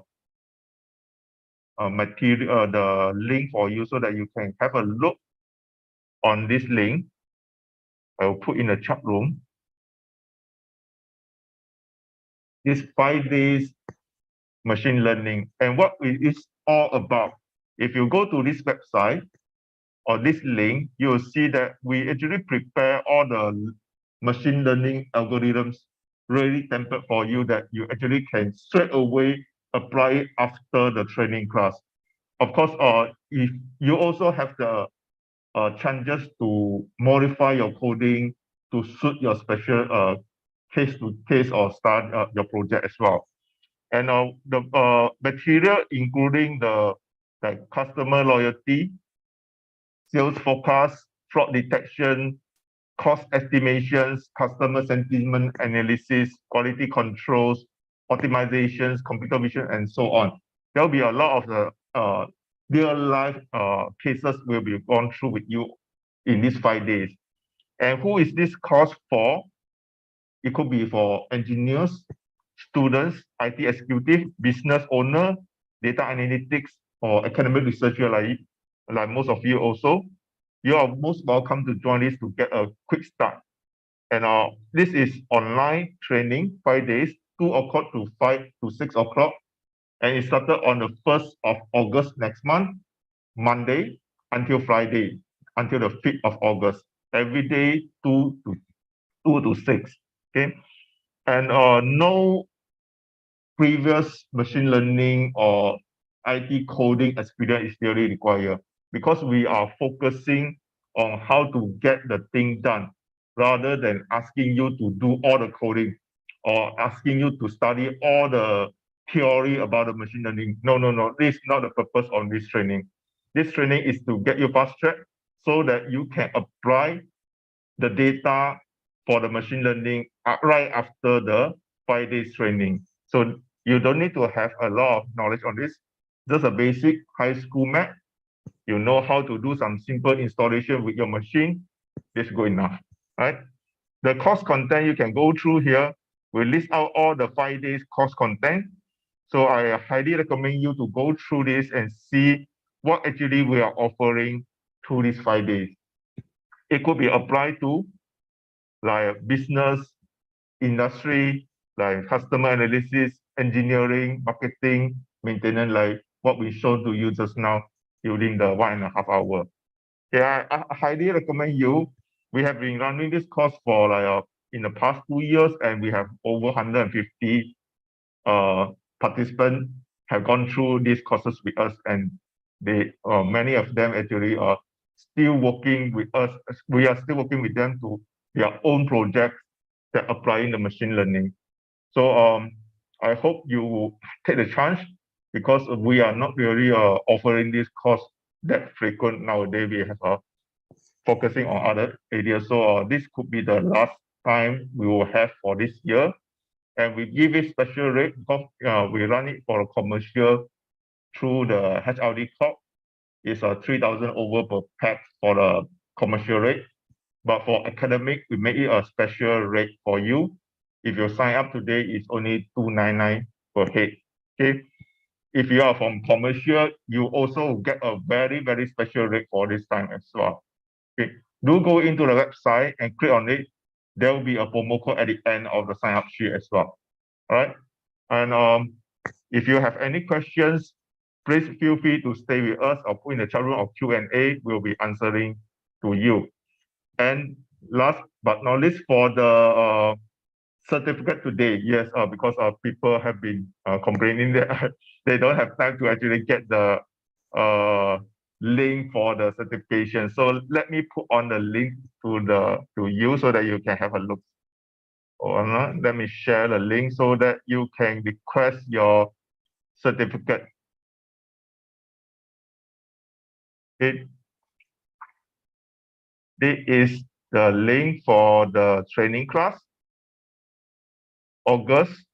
material, the link for you so that you can have a look on this link. I will put in the chat room. This 5 days machine learning and what it is all about. If you go to this website or this link, you will see that we actually prepare all the machine learning algorithms ready template for you that you actually can straight away apply it after the training class. Of course, if you also have the chances to modify your coding to suit your special case to case or start your project as well. And the material including the like customer loyalty, sales forecast, fraud detection, cost estimations, customer sentiment analysis, quality controls, optimizations, computer vision, and so on. There'll be a lot of the real life cases will be gone through with you in these 5 days. And who is this course for? It could be for engineers, students, IT executive, business owner, data analytics, or academic researcher like most of you also. You are most welcome to join this to get a quick start. And this is online training, 5 days, 2 o'clock to 6 o'clock. And it started on the 1st of August next month, Monday until Friday, until the 5th of August. Every day, 2 to 6. Okay. And no previous machine learning or IT coding experience is really required, because we are focusing on how to get the thing done rather than asking you to do all the coding or asking you to study all the theory about the machine learning. No. This is not the purpose of this training. This training is to get you fast track so that you can apply the data for the machine learning right after the 5 days training. So you don't need to have a lot of knowledge on this. Just a basic high school math. You know how to do some simple installation with your machine. This is good enough, right? The course content you can go through here. We list out all the 5 days course content. So I highly recommend you to go through this and see what actually we are offering through these 5 days. It could be applied to like business, industry, like customer analysis, engineering, marketing, maintenance, like what we showed to you just now during the 1.5 hours. Yeah, I highly recommend you. We have been running this course for like in the past 2 years, and we have over 150 participants have gone through these courses with us, and they many of them actually are still working with us. We are still working with them to their own projects that applying the machine learning. So I hope you take the chance, because we are not really offering this course that frequent nowadays. We have focusing on other areas. So this could be the last time we will have for this year. And we give it special rate because we run it for a commercial through the HRD Club. It's 3,000 over per pack for the commercial rate. But for academic, we make it a special rate for you. If you sign up today, it's only 299 per head. Okay. If you are from commercial, you also get a very, very special rate for this time as well. Okay. Do go into the website and click on it. There will be a promo code at the end of the sign up sheet as well. All right. And if you have any questions, please feel free to stay with us or put in the chat room of Q&A. We'll be answering to you. And last but not least, for the certificate today, yes, because people have been complaining that they don't have time to actually get the link for the certification. So let me put on the link to you so that you can have a look. Let me share the link so that you can request your certificate. This is the link for the training class, August,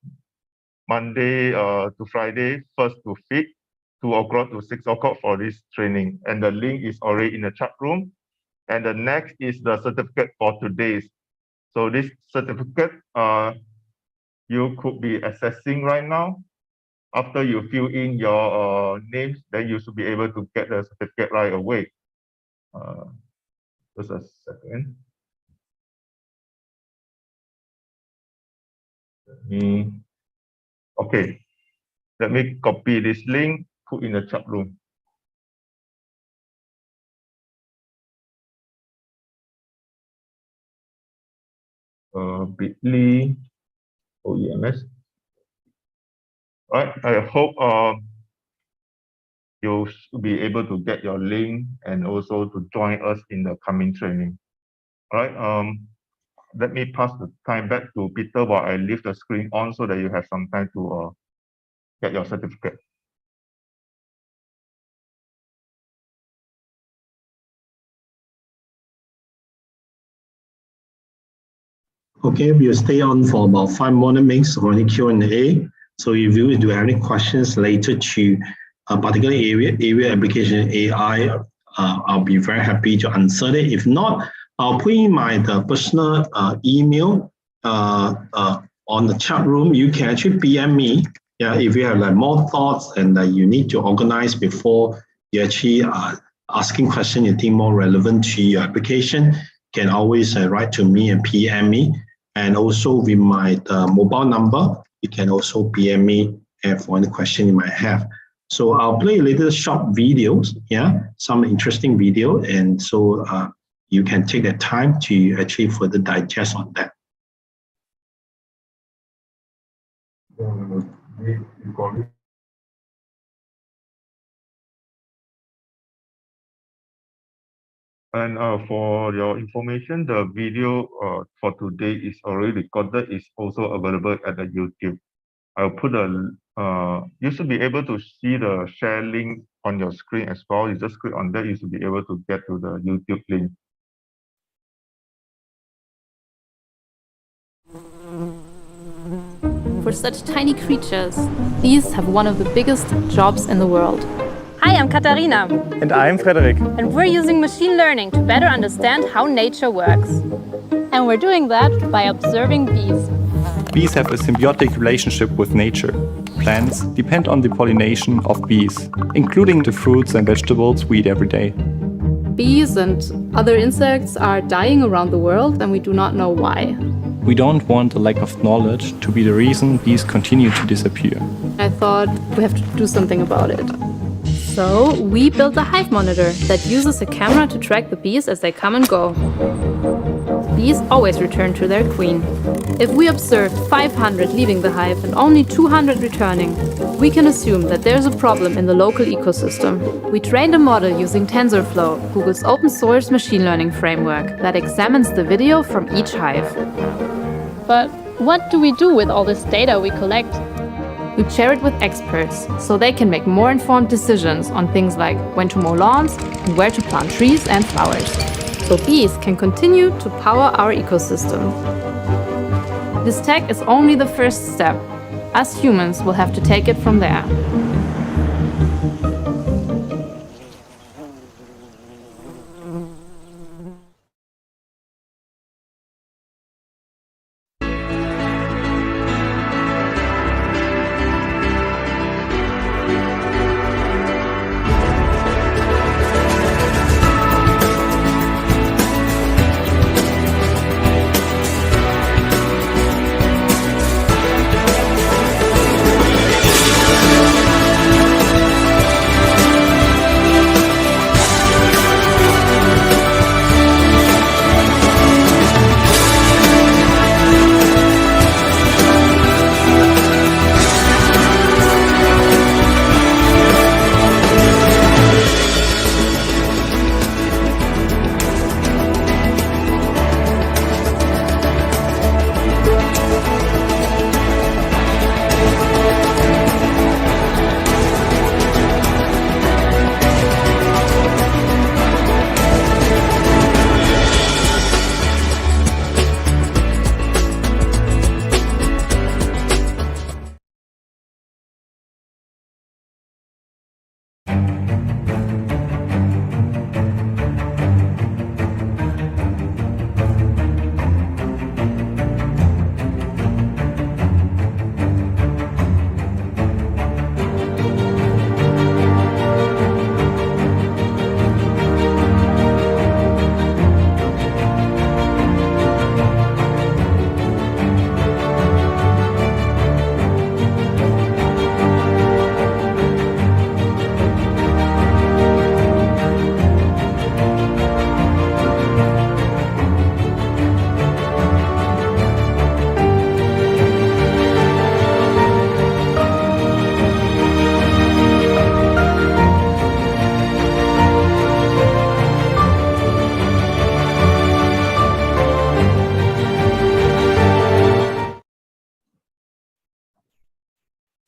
Monday to Friday, 1st to 5th, 2 o'clock to 6 o'clock for this training. And the link is already in the chat room. And the next is the certificate for today's. So this certificate, you could be accessing right now. After you fill in your names, then you should be able to get the certificate right away. Just a second. Okay, let me copy this link, put in the chat room. Bit.ly OEMS. Right, I hope you'll be able to get your link and also to join us in the coming training. All right, let me pass the time back to Peter while I leave the screen on so that you have some time to get your certificate. Okay, we'll stay on for about 5 more minutes for any Q&A. So if you do have any questions related to a particular area application AI, I'll be very happy to answer it. If not, I'll put in my personal email on the chat room. You can actually PM me. Yeah, if you have like more thoughts and you need to organize before you actually asking questions you think more relevant to your application, can always write to me and PM me. And also with my mobile number, you can also PM me for any question you might have. So I'll play a little short videos, yeah, some interesting video, and so you can take the time to actually further digest on that. And for your information, the video for today is already recorded. It's also available at the YouTube. I'll put you should be able to see the share link on your screen as well. You just click on that, you should be able to get to the YouTube link. For such tiny creatures, bees have one of the biggest jobs in the world. Hi, I'm Katharina. And I'm Frederik. And we're using machine learning to better understand how nature works. And we're doing that by observing bees. Bees have a symbiotic relationship with nature. Plants depend on the pollination of bees, including the fruits and vegetables we eat every day. Bees and other insects are dying around the world, and we do not know why. We don't want a lack of knowledge to be the reason bees continue to disappear. I thought we have to do something about it. So we built a hive monitor that uses a camera to track the bees as they come and go. Bees always return to their queen. If we observe 500 leaving the hive and only 200 returning, we can assume that there's a problem in the local ecosystem. We trained a model using TensorFlow, Google's open source machine learning framework that examines the video from each hive. But what do we do with all this data we collect? We share it with experts so they can make more informed decisions on things like when to mow lawns and where to plant trees and flowers. So bees can continue to power our ecosystem. This tech is only the first step. Us humans will have to take it from there.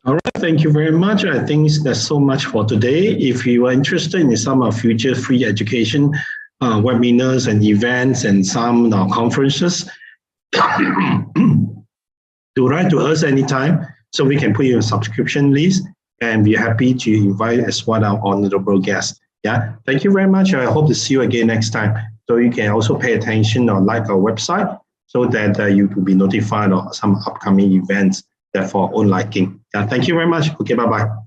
All right, thank you very much. I think that's so much for today. If you are interested in some of future free education webinars and events and some conferences, do write to us anytime so we can put you on a subscription list, and we're happy to invite as one of our honorable guests. Yeah, thank you very much. I hope to see you again next time. So you can also pay attention or like our website so that you will be notified of some upcoming events that for own liking. Thank you very much. Okay, bye-bye.